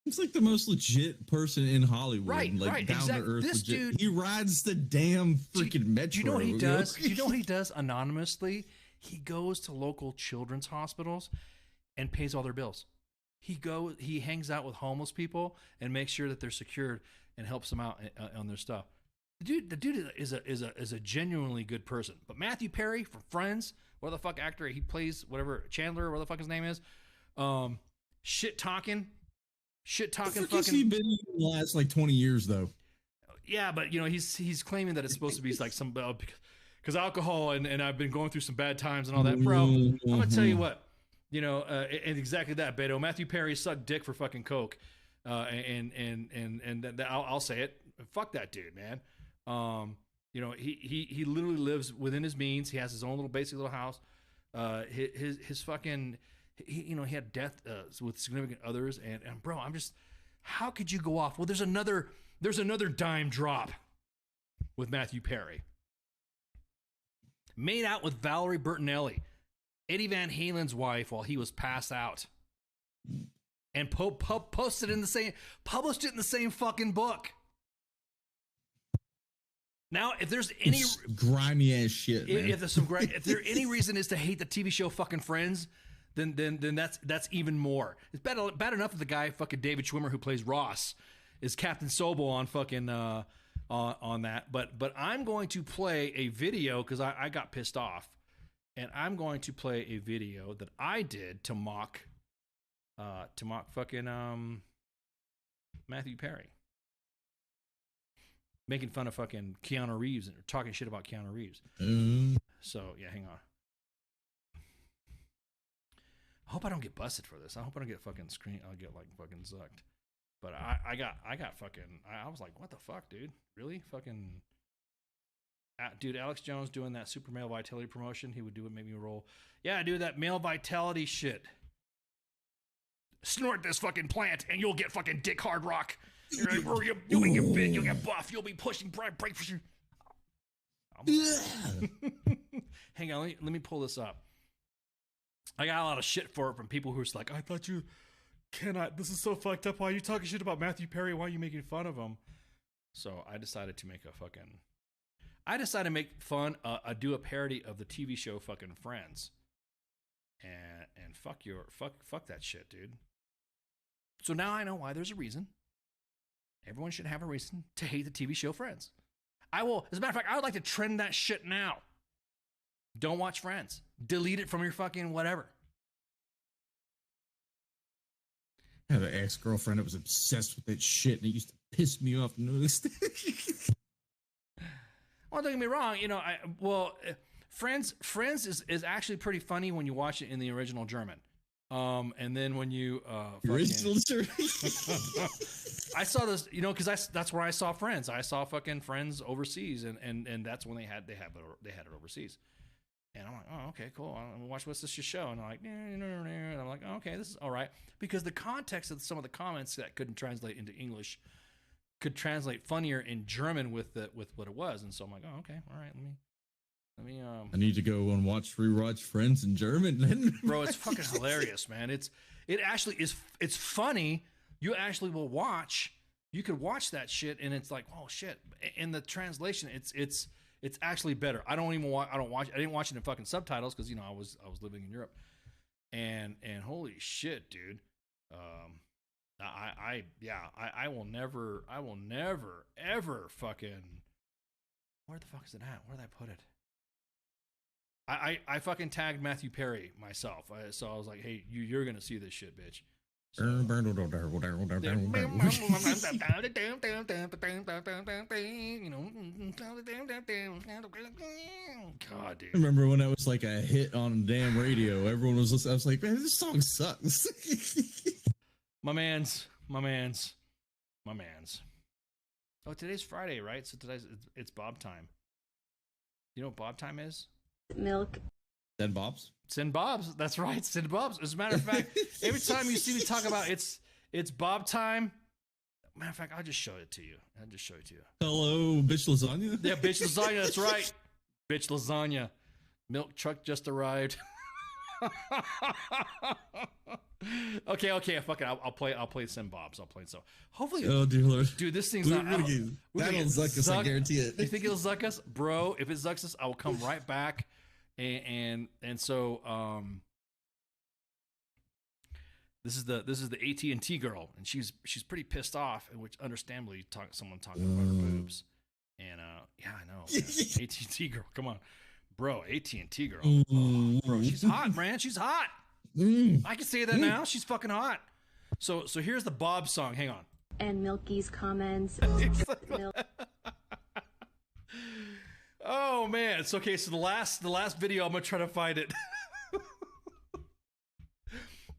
He's like the most legit person in Hollywood. Right, like right, down exactly. to earth. This legit. dude, he rides the damn freaking metro. Do you know what he does? Do you know what he does anonymously? He goes to local children's hospitals and pays all their bills. He hangs out with homeless people and makes sure that they're secured and helps them out on their stuff. The dude is a genuinely good person. But Matthew Perry from Friends, what the fuck actor he plays, whatever Chandler, what the fuck his name is, shit talking fucking. fucking. He been in the last like 20 years though. Yeah, but you know he's claiming that it's supposed to be like some because alcohol and I've been going through some bad times and all that, bro. I'm gonna tell you what, you know, and exactly that, Beto. Matthew Perry sucked dick for fucking coke, and I'll say it. Fuck that dude, man. You know, he literally lives within his means. He has his own little basic little house. His fucking, you know, he had death with significant others, and bro, I'm just, how could you go off? Well, there's another dime drop with Matthew Perry. Made out with Valerie Bertinelli, Eddie Van Halen's wife, while he was passed out, and published it in the same fucking book. Now, if there's any it's grimy ass shit, man. if there any reason is to hate the TV show fucking Friends, then that's even more. It's bad enough that the guy fucking David Schwimmer who plays Ross is Captain Sobel on fucking on that. But I'm going to play a video because I got pissed off, and I'm going to play a video that I did to mock fucking Matthew Perry. Making fun of fucking Keanu Reeves and talking shit about Keanu Reeves. So, yeah, hang on. I hope I don't get busted for this. I hope I don't get fucking I'll get like fucking zucked. But I got fucking, I was like, what the fuck, dude? Really? Fucking, dude, Alex Jones doing that super male vitality promotion. He would do it, make me roll. Yeah, dude, that male vitality shit. Snort this fucking plant and you'll get fucking dick hard rock. You'll get big, you'll get buff, you'll be pushing break for Hang on, let me pull this up. I got a lot of shit for it from people who are like, I thought you cannot, this is so fucked up. Why are you talking shit about Matthew Perry? Why are you making fun of him? So I decided to make fun, do a parody of the TV show fucking Friends. And fuck that shit, dude. So now I know why there's a reason. Everyone should have a reason to hate the TV show Friends. I will, as a matter of fact, I would like to trend that shit now. Don't watch Friends. Delete it from your fucking whatever. I had an ex-girlfriend that was obsessed with that shit, and it used to piss me off. Well, don't get me wrong. You know, Friends is actually pretty funny when you watch it in the original German. And then when you original German. I saw this, you know, because that's where I saw Friends. I saw fucking Friends overseas, and that's when they had it overseas. And I'm like, oh, okay, cool. I'm watch what's this show, and I'm like, and I'm like, oh, okay, this is all right, because the context of some of the comments that couldn't translate into English could translate funnier in German with what it was, and so I'm like, oh, okay, all right, let me. I need to go and rewatch Friends in German then. Bro, it's fucking hilarious, man. It actually is. It's funny. You actually will watch. You could watch that shit, and it's like, oh shit. In the translation, it's actually better. I didn't watch it in fucking subtitles because, you know, I was living in Europe, and holy shit, dude. I will never ever fucking. Where the fuck is it at? Where did I put it? I fucking tagged Matthew Perry myself, so I was like, "Hey, you're gonna see this shit, bitch." So, God, dude. I remember when that was like a hit on damn radio. Everyone was listening. I was like, man, this song sucks. My man's. Oh, today's Friday, right? So it's Bob time. You know what Bob time is? Milk. Send Bob's? Send Bob's. That's right. Send Bob's. As a matter of fact, every time you see me talk about it's Bob time, matter of fact, I'll just show it to you. Hello, bitch lasagna? Yeah, bitch lasagna. That's right. Bitch lasagna. Milk truck just arrived. Okay. Fuck it. I'll play some Bob's. I'll play so. Hopefully. Oh dear Lord, dude, this thing's not. That'll zuck us. I guarantee it. You think it'll zuck us, bro? If it zucks us, I will come right back. And so this is the AT&T girl, and she's pretty pissed off, which understandably someone talking about her boobs. And yeah, I know. AT&T girl, come on, bro. AT&T girl, bro. She's hot, man. She's hot. I can say that now. She's fucking hot. So here's the Bob song. Hang on. And Milky's comments. Oh man, it's okay. So the last video, I'm gonna try to find it.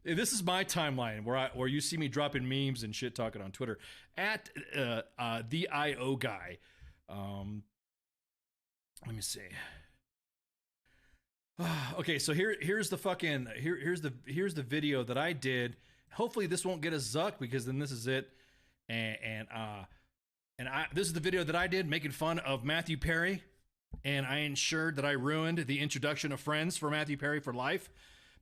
This is my timeline where you see me dropping memes and shit talking on Twitter at the IO guy. Let me see. Okay, so here's the fucking here's the video that I did. Hopefully this won't get us zucked, because then this is it. And this is the video that I did making fun of Matthew Perry, and I ensured that I ruined the introduction of Friends for Matthew Perry for life.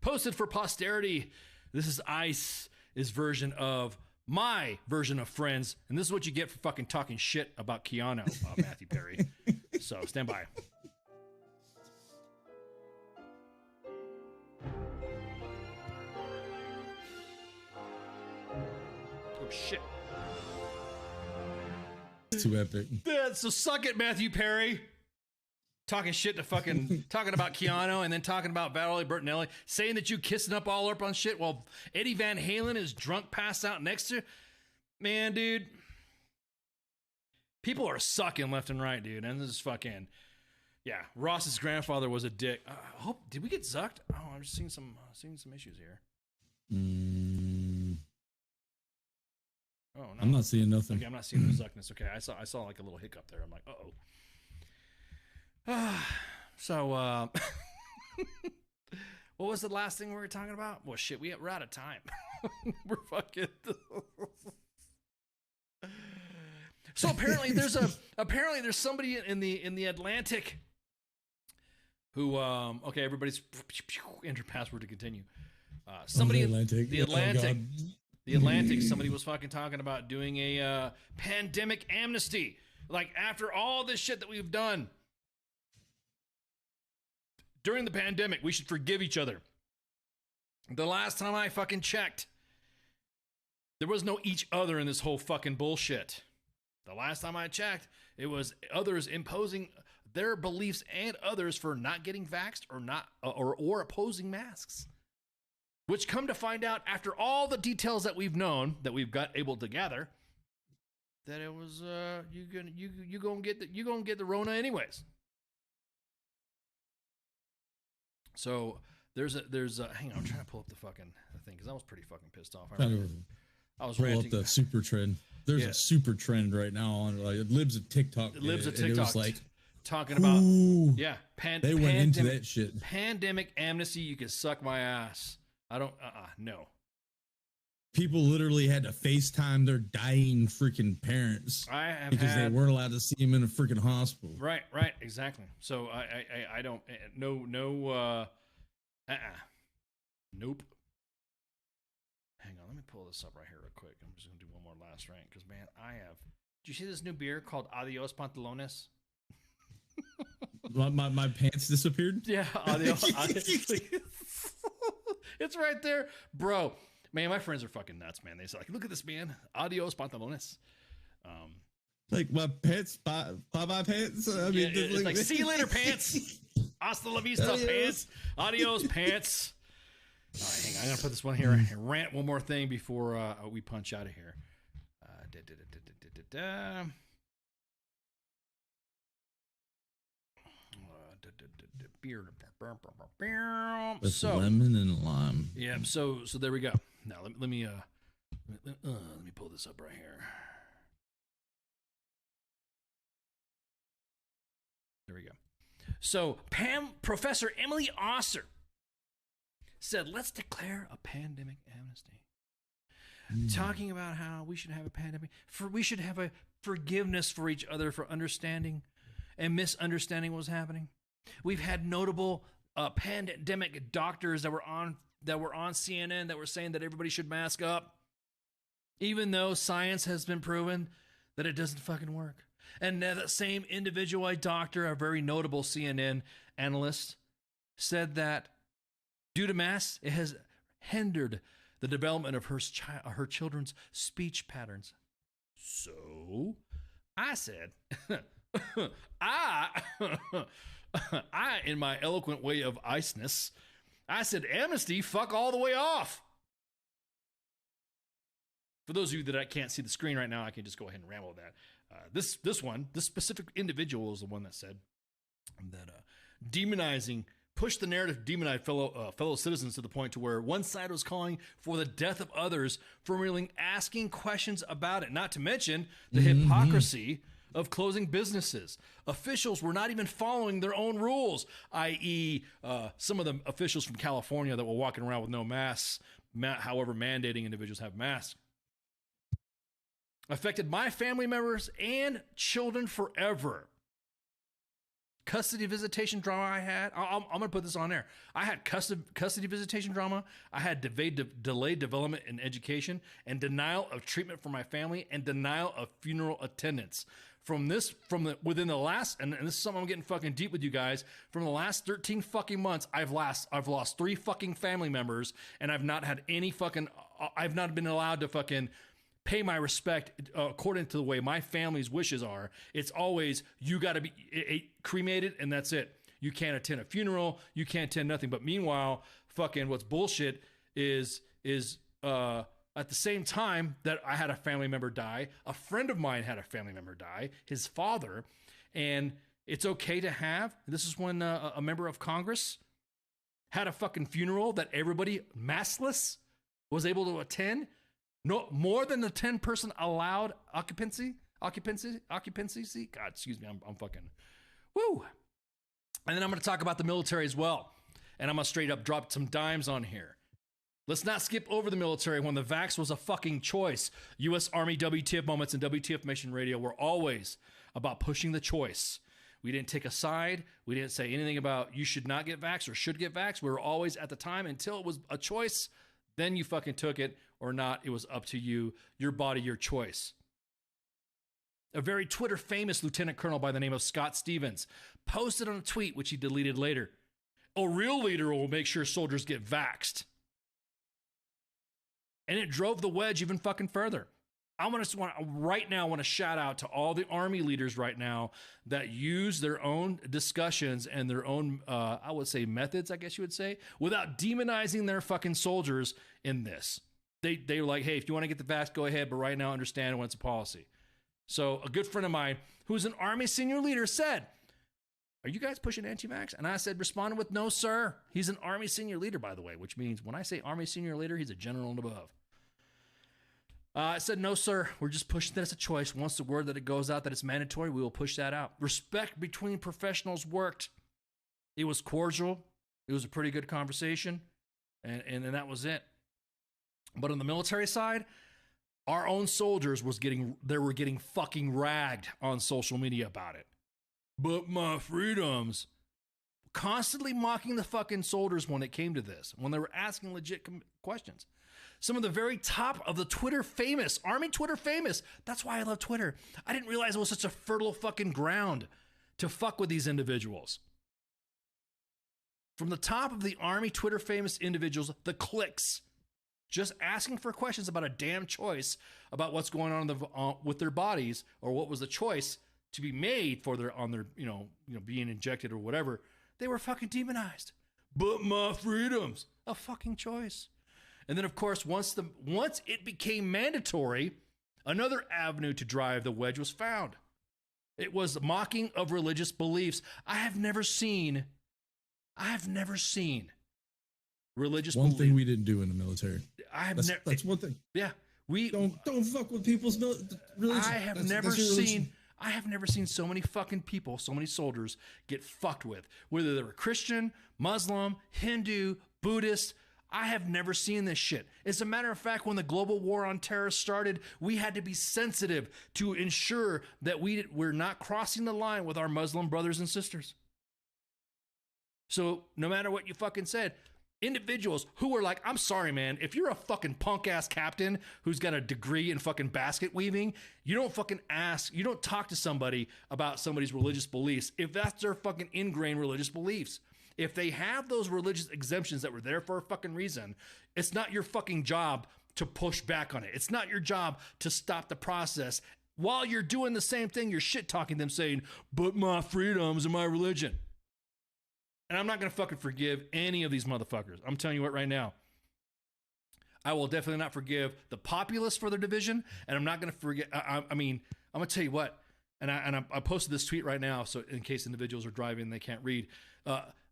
Posted for posterity. This is Ice's version of my version of Friends, and this is what you get for fucking talking shit about Keanu, Matthew Perry. So stand by. Oh shit. Too epic. Yeah, so suck it, Matthew Perry. Talking shit to fucking talking about Keanu, and then talking about Valerie Bertinelli, saying that you kissing up all up on shit while Eddie Van Halen is drunk, passed out next to you. Man, dude. People are sucking left and right, dude. And this is fucking, yeah. Ross's grandfather was a dick. Did we get zucked? Oh, I'm just seeing some issues here. Oh no, I'm not seeing nothing. Okay, I'm not seeing the zuckness. Okay, I saw like a little hiccup there. I'm like, So, what was the last thing we were talking about? Well, shit, we're out of time. We're fucking. So apparently there's somebody in the Atlantic who okay, everybody's enter password to continue. Somebody in the Atlantic. The Atlantic, somebody was fucking talking about doing a pandemic amnesty. Like, after all this shit that we've done during the pandemic, we should forgive each other. The last time I fucking checked, there was no each other in this whole fucking bullshit. The last time I checked, it was others imposing their beliefs and others for not getting vaxxed or not or opposing masks. Which, come to find out, after all the details that we've known, that we've got able to gather, that it was you gonna get the Rona anyways. So there's hang on, I'm trying to pull up the fucking thing, because I was pretty fucking pissed off. I was pull up the super trend. There's a super trend right now on like Libs of TikTok. Libs of TikTok. It was like talking about they went into that shit. Pandemic amnesty. You can suck my ass. I don't, no. People literally had to FaceTime their dying freaking parents because they weren't allowed to see them in a freaking hospital. Right, exactly. So I don't, nope. Hang on, let me pull this up right here real quick. I'm just gonna do one more last rank, because man, did you see this new beer called Adios Pantalones? my pants disappeared? Yeah, adios. It's right there, bro. Man, my friends are fucking nuts, man. They say, like, look at this, man. Adios pantalones. Like, my pants, bye pants. I mean, it's like, see you later, pants. Hasta la vista, pants. Adios, pants. All right, hang on. I'm gonna put this one here and rant one more thing before we punch out of here. Beer. So lemon and lime. Yeah. So there we go. Now let me pull this up right here. There we go. So Professor Emily Osser said, "Let's declare a pandemic amnesty." Talking about how we should have a pandemic, we should have a forgiveness for each other for understanding and misunderstanding what was happening. We've had notable pandemic doctors that were on CNN that were saying that everybody should mask up, even though science has been proven that it doesn't fucking work. And that same individual doctor, a very notable CNN analyst, said that due to masks, it has hindered the development of her children's speech patterns. So I said, I, in my eloquent way of iceness, I said, amnesty, fuck all the way off. For those of you that can't see the screen right now, I can just go ahead and ramble that. This specific individual is the one that said that pushed the narrative, demonized fellow citizens to the point to where one side was calling for the death of others for merely asking questions about it. Not to mention the hypocrisy of closing businesses. Officials were not even following their own rules, i.e., some of the officials from California that were walking around with no masks, however, mandating individuals have masks. Affected my family members and children forever. Custody visitation drama I had. I'm going to put this on there. I had custody visitation drama. I had delayed development in education and denial of treatment for my family and denial of funeral attendance. Within the last, and this is something I'm getting fucking deep with you guys, from the last 13 fucking months, I've lost 3 fucking family members, and I've not been allowed to fucking pay my respect according to the way my family's wishes are. It's always, you got to be cremated and that's it. You can't attend a funeral. You can't attend nothing. But meanwhile, fucking what's bullshit is at the same time that I had a family member die, a friend of mine had a family member die, his father, and it's okay to have, this is when a member of Congress had a fucking funeral that everybody maskless was able to attend. No more than the 10-person allowed occupancy. See, God, excuse me, I'm fucking woo. And then I'm going to talk about the military as well, and I'm going to straight up drop some dimes on here. Let's not skip over the military when the vax was a fucking choice. U.S. Army WTF moments and WTF Nation Radio were always about pushing the choice. We didn't take a side. We didn't say anything about you should not get vaxxed or should get vaxxed. We were always at the time until it was a choice. Then you fucking took it or not. It was up to you. Your body, your choice. A very Twitter famous lieutenant colonel by the name of Scott Stevens posted on a tweet, which he deleted later. A real leader will make sure soldiers get vaxxed. And it drove the wedge even fucking further. I want to shout out to all the Army leaders right now that use their own discussions and their own, I would say, methods, I guess you would say, without demonizing their fucking soldiers in this. They're like, hey, if you want to get the vax, go ahead, but right now understand when it's a policy. So a good friend of mine, who's an Army senior leader, said, are you guys pushing anti-vax? And I responded with, no, sir. He's an Army senior leader, by the way, which means when I say Army senior leader, he's a general and above. I said, no, sir. We're just pushing that as a choice. Once the word that it goes out that it's mandatory, we will push that out. Respect between professionals worked. It was cordial. It was a pretty good conversation. And that was it. But on the military side, our own soldiers were getting fucking ragged on social media about it. But my freedoms. Constantly mocking the fucking soldiers when it came to this, when they were asking legit questions. Some of the very top of the Twitter famous, Army Twitter famous. That's why I love Twitter. I didn't realize it was such a fertile fucking ground to fuck with these individuals. From the top of the Army Twitter famous individuals, the cliques, just asking for questions about a damn choice about what's going on with their bodies, or what was the choice to be made for their being injected or whatever. They were fucking demonized. But my freedoms, a fucking choice. And then, of course, once it became mandatory, another avenue to drive the wedge was found. It was mocking of religious beliefs. I have never seen religious one thing we didn't do in the military. That's one thing. Yeah, we don't fuck with people's religion. I have never seen so many fucking people, so many soldiers get fucked with, whether they were Christian, Muslim, Hindu, Buddhist. I have never seen this shit. As a matter of fact, when the global war on terror started, we had to be sensitive to ensure that we're not crossing the line with our Muslim brothers and sisters. So no matter what you fucking said, individuals who are like, I'm sorry, man, if you're a fucking punk ass captain who's got a degree in fucking basket weaving, you don't fucking ask, you don't talk to somebody about somebody's religious beliefs if that's their fucking ingrained religious beliefs. If they have those religious exemptions that were there for a fucking reason, it's not your fucking job to push back on it. It's not your job to stop the process while you're doing the same thing. You're shit talking them saying, but my freedoms and my religion. And I'm not going to fucking forgive any of these motherfuckers. I'm telling you what right now. I will definitely not forgive the populace for their division. And I'm not going to forget. I mean, I'm going to tell you what. And I posted this tweet right now. So in case individuals are driving, they can't read.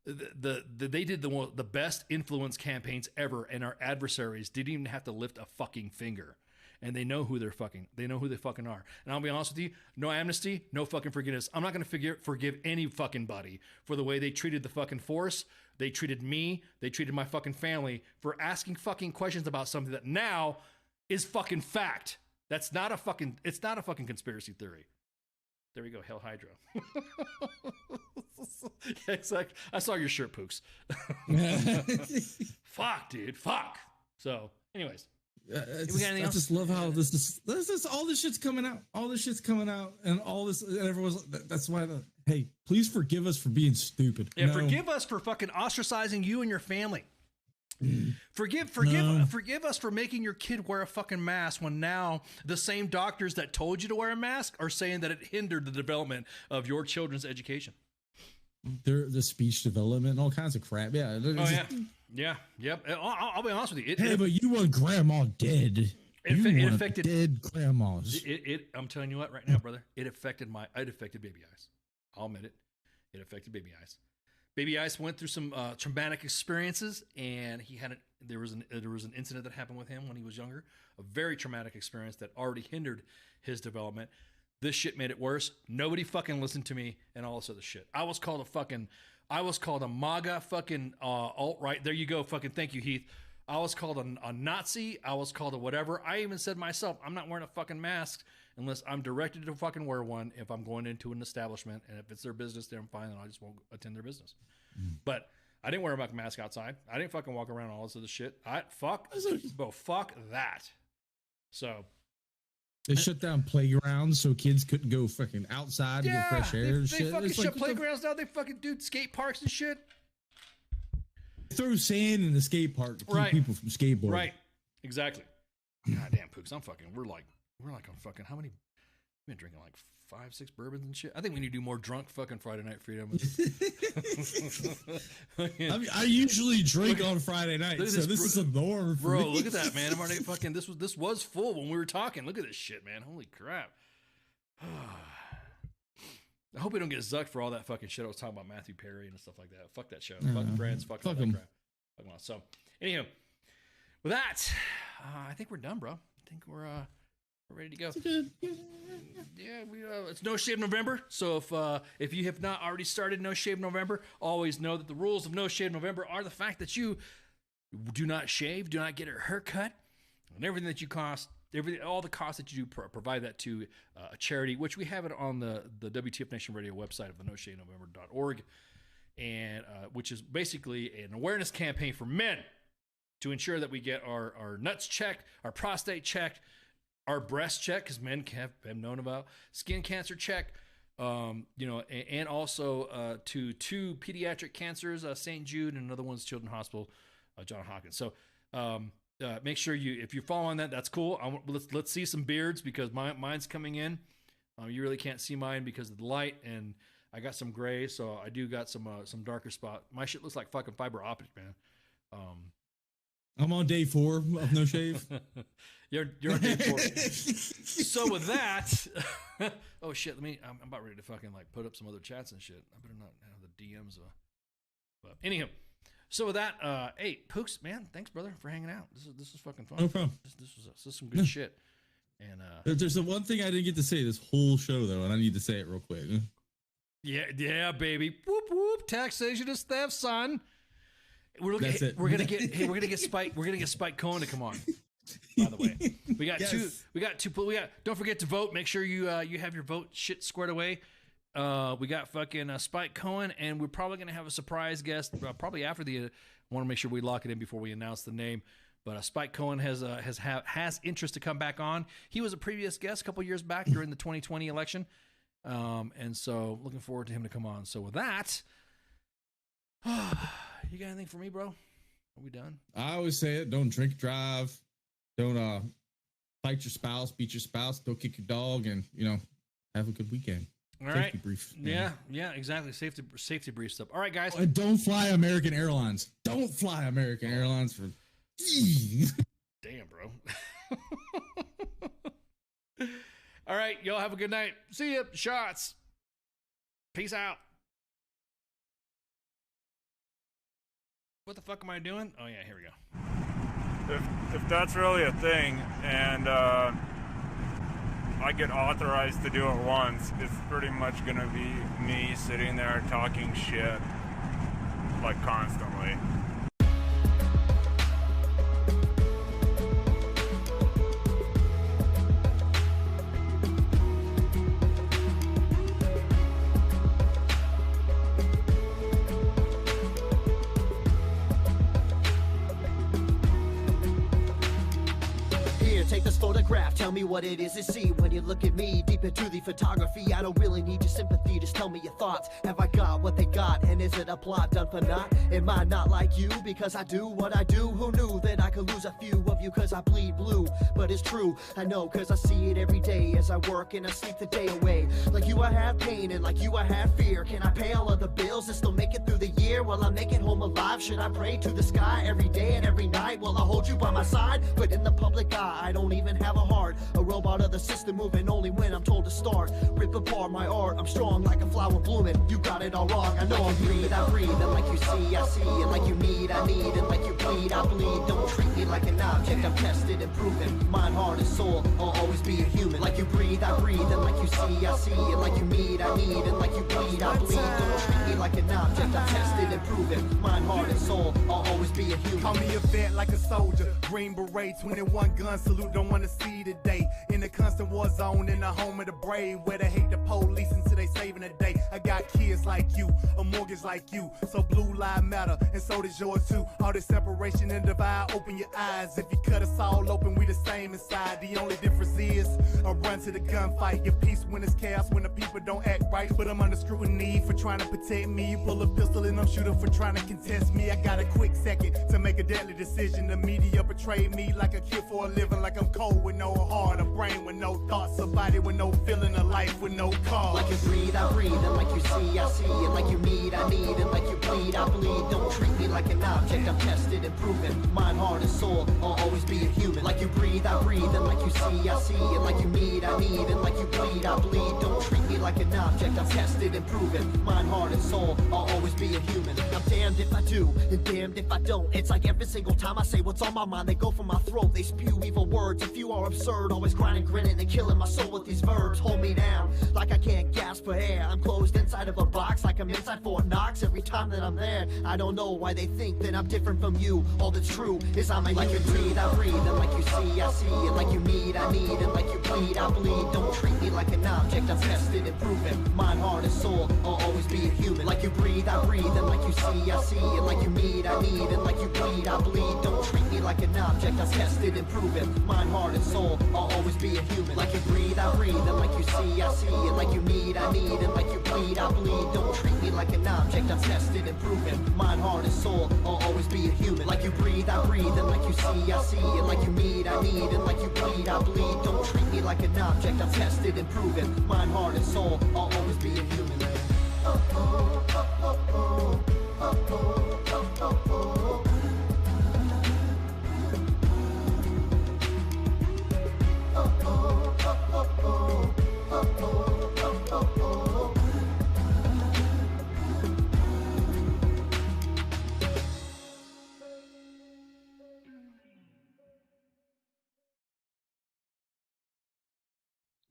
They did the best influence campaigns ever. And our adversaries didn't even have to lift a fucking finger. And they know who they fucking are. And I'll be honest with you, no amnesty, no fucking forgiveness. I'm not going to forgive any fucking buddy for the way they treated the fucking force. They treated me. They treated my fucking family for asking fucking questions about something that now is fucking fact. It's not a fucking conspiracy theory. There we go, Hell Hydra. Yeah, exactly. I saw your shirt, Pooks. Fuck, dude. Fuck. So, anyways. I just love how this is all this shit's coming out. All this shit's coming out, and all this. And everyone's. That's why. Hey, please forgive us for being stupid. Yeah, no. Forgive us for fucking ostracizing you and your family. Forgive us for making your kid wear a fucking mask when now the same doctors that told you to wear a mask are saying that it hindered the development of your children's education. The speech development, all kinds of crap. Yeah. Yeah. Yep. I'll be honest with you. But you want grandma dead. It affected dead grandmas. I'm telling you what, right now, brother. It affected baby eyes. I'll admit it. It affected baby eyes. Baby Ice went through some traumatic experiences, and there was an incident that happened with him when he was younger, a very traumatic experience that already hindered his development. This shit made it worse. Nobody fucking listened to me and all this other shit. I was called a MAGA fucking alt-right. There you go, fucking thank you, Heath. I was called a Nazi. I was called a whatever. I even said myself, I'm not wearing a fucking mask unless I'm directed to fucking wear one if I'm going into an establishment. And if it's their business, then I'm fine, and I just won't attend their business. But I didn't wear a mask outside. I didn't fucking walk around all this other shit. Fuck that. So they shut down playgrounds so kids couldn't go fucking outside to get fresh air and shit. They fucking shut playgrounds down. They fucking do skate parks and shit. Throw sand in the skate park to keep people from skateboarding. Right. Exactly. God damn, Pooks. We're like on fucking, how many? We've been drinking like 5-6 bourbons and shit. I think we need to do more drunk fucking Friday Night Freedom. I usually drink on Friday night, so this is a norm for me. Look at that, man. This was full when we were talking. Look at this shit, man. Holy crap. I hope we don't get zucked for all that fucking shit I was talking about Matthew Perry and stuff like that. Fuck that show. Fuck Friends. Fuck all that crap. Fuck them all. So, anyhow, with that, I think we're done, bro. I think we're ready to go. Yeah, it's No Shave November. So if you have not already started No Shave November, always know that the rules of No Shave November are the fact that you do not shave, do not get a haircut, and everything that you cost. All the costs that you do, provide that to a charity, which we have it on the WTF Nation Radio website of the NoShaveNovember.org, and which is basically an awareness campaign for men to ensure that we get our nuts checked, our prostate checked, our breast checked, because men have been known about skin cancer check, and also to 2 pediatric cancers, St. Jude, and another one's Children's Hospital, John Hopkins. So. Make sure if you're following that, that's cool. Let's see some beards because mine's coming in. You really can't see mine because of the light, and I got some gray, so I do got some darker spot. My shit looks like fucking fiber optic, man. I'm on day 4 of No Shave. You're on day 4. So with that, oh shit, I'm about ready to fucking like put up some other chats and shit. I better not have the DMs. But anyhow. So with that, hey, Pooks, man, thanks, brother, for hanging out. This was fucking fun. No problem. This was some good shit. And there's the one thing I didn't get to say this whole show though, and I need to say it real quick. Yeah, baby. Whoop whoop. Taxation is theft, son. We're gonna get Spike Cohen to come on. By the way, we got two. Don't forget to vote. Make sure you have your vote shit squared away. We got fucking Spike Cohen, and we're probably going to have a surprise guest probably after the. Want to make sure we lock it in before we announce the name. But Spike Cohen has interest to come back on. He was a previous guest a couple years back during the 2020 election, and so looking forward to him to come on. So with that, you got anything for me, bro? Are we done? I always say it: don't drink, drive, don't fight your spouse, beat your spouse, go kick your dog, and have a good weekend. All safety right. brief. Yeah, exactly. Safety brief stuff. All right, guys. And don't fly American Airlines. Don't fly American Airlines for. Damn, bro. All right, y'all have a good night. See ya. Shots. Peace out. What the fuck am I doing? Oh yeah, here we go. If that's really a thing, and I get authorized to do it once, it's pretty much gonna be me sitting there talking shit like constantly. Take this photograph, tell me what it is you see when you look at me. Deep into the photography, I don't really need your sympathy, just tell me your thoughts. Have I got what they got, and is it a plot done for naught? Am I not like you, because I do what I do? Who knew that I could lose a few of you cause I bleed blue? But it's true, I know cause I see it every day as I work and I sleep the day away. Like you I have pain, and like you I have fear. Can I pay all of the bills and still make it through the year? Will I make it home alive? Should I pray to the sky every day and every night? Will I hold you by my side? But in the public eye, I don't even have a heart. A robot of the system moving only when I'm told to start. Rip apart my art, I'm strong like a flower blooming. You got it all wrong, I know. Like you breathe, I breathe, and like you see, I see. And like you need, I need, and like you bleed, I bleed. Don't treat me like an object, I'm tested and proven. Mind, heart, and soul, I'll always be a human. Like you breathe, I breathe, and like you see, I see. And like you need, I need, and like you bleed, I bleed. Don't treat me like an object, I'm tested and proven. Mind, heart, and soul, I'll always be a human. Call me a vet like a soldier, Green Beret, 21 gun salute, don't wanna see today. In a constant war zone, in the home of the brave, where they hate the police until they saving the day. I got kids like you, a mortgage like you, so blue lives matter, and so does yours too. All this separation and divide, open your eyes. If you cut us all open, we the same inside. The only difference is I run to the gunfight. Your peace when it's chaos, when the people don't act right. But I'm under scrutiny for trying to protect me. You pull a pistol and I'm shooting for trying to contest me. I got a quick second to make a deadly decision. The media portray me like a kid for a living, like I'm cold with no heart, a brain with no thoughts, a body with no feeling, a life with no cause. Like you breathe, I breathe, and like you see, I see. And like you need, I need, and like you bleed, I bleed. Don't treat me like an object, I'm tested and proven. Mind, heart, and soul, I'll always be a human. Like you breathe, I breathe, and like you see, I see. And like you need, I need, and like you bleed, I bleed. Don't treat me like an object, I'm tested and proven. Mind, heart, and soul, I'll always be a human. I'm damned if I do, and damned if I don't. It's like every single time I say what's on my mind, they go for my throat, they spew evil words. If you are absurd, always grinding, grinning, and killing my soul with these verbs. Hold me down, like I can't gasp for air. I'm closed inside of a box, like I'm inside Fort Knox. Every time that I'm there, I don't know why they think that I'm different from you. All that's true is I'm a like you breathe, I breathe, and like you see, I see. And like you need, I need, and like you bleed, I bleed. Don't treat me like an object, I'm tested and proven. Mind, heart, and soul, I'll always be a human. Like you breathe, I breathe, and like you see, I see. And like you need, I need, and like you bleed, I bleed. Don't treat me like an object, I'm tested and proven. Mind, heart, and soul, I'll always be a human. Like you breathe, I breathe, and like you see, I see. And like you need, I need, and like you bleed, I bleed. Don't treat me like an object, I'm tested and proven. Mind, heart, and soul, I'll always be a human. Like you breathe, I breathe, and like you see, I see. And like you need, I need, and like you bleed, I bleed. Don't treat me like an object, I'm tested and proven. Mind, heart, and soul, I'll always be a human.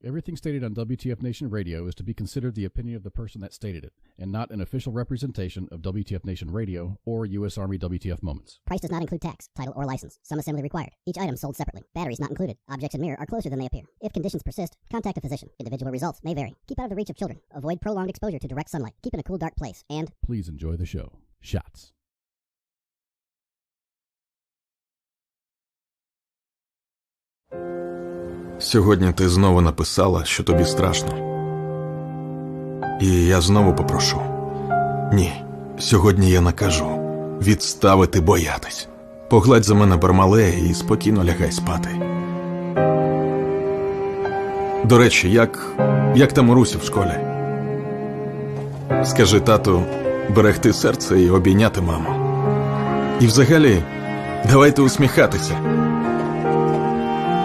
Everything stated on WTF Nation Radio is to be considered the opinion of the person that stated it, and not an official representation of WTF Nation Radio or U.S. Army WTF Moments. Price does not include tax, title, or license. Some assembly required. Each item sold separately. Batteries not included. Objects in mirror are closer than they appear. If conditions persist, contact a physician. Individual results may vary. Keep out of the reach of children. Avoid prolonged exposure to direct sunlight. Keep in a cool, dark place. And please enjoy the show. Shots. Сьогодні ти знову написала, що тобі страшно. І я знову попрошу. Ні, сьогодні я накажу відставити боятись. Погладь за мене Бармалея і спокійно лягай спати. До речі, як там Руся в школі? Скажи тату берегти серце і обійняти маму. І взагалі, давайте усміхатися.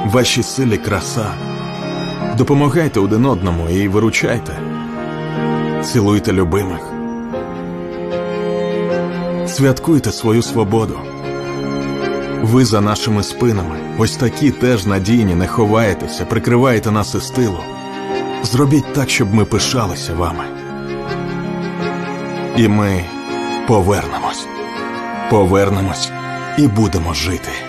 Вашій силі краса. Допомагайте один одному і виручайте. Цілуйте любимих. Святкуйте свою свободу. Ви за нашими спинами. Ось такі теж надійні, не ховаєтеся, прикриваєте нас із тилу. Зробіть так, щоб ми пишалися вами. І ми повернемось. Повернемось і будемо жити.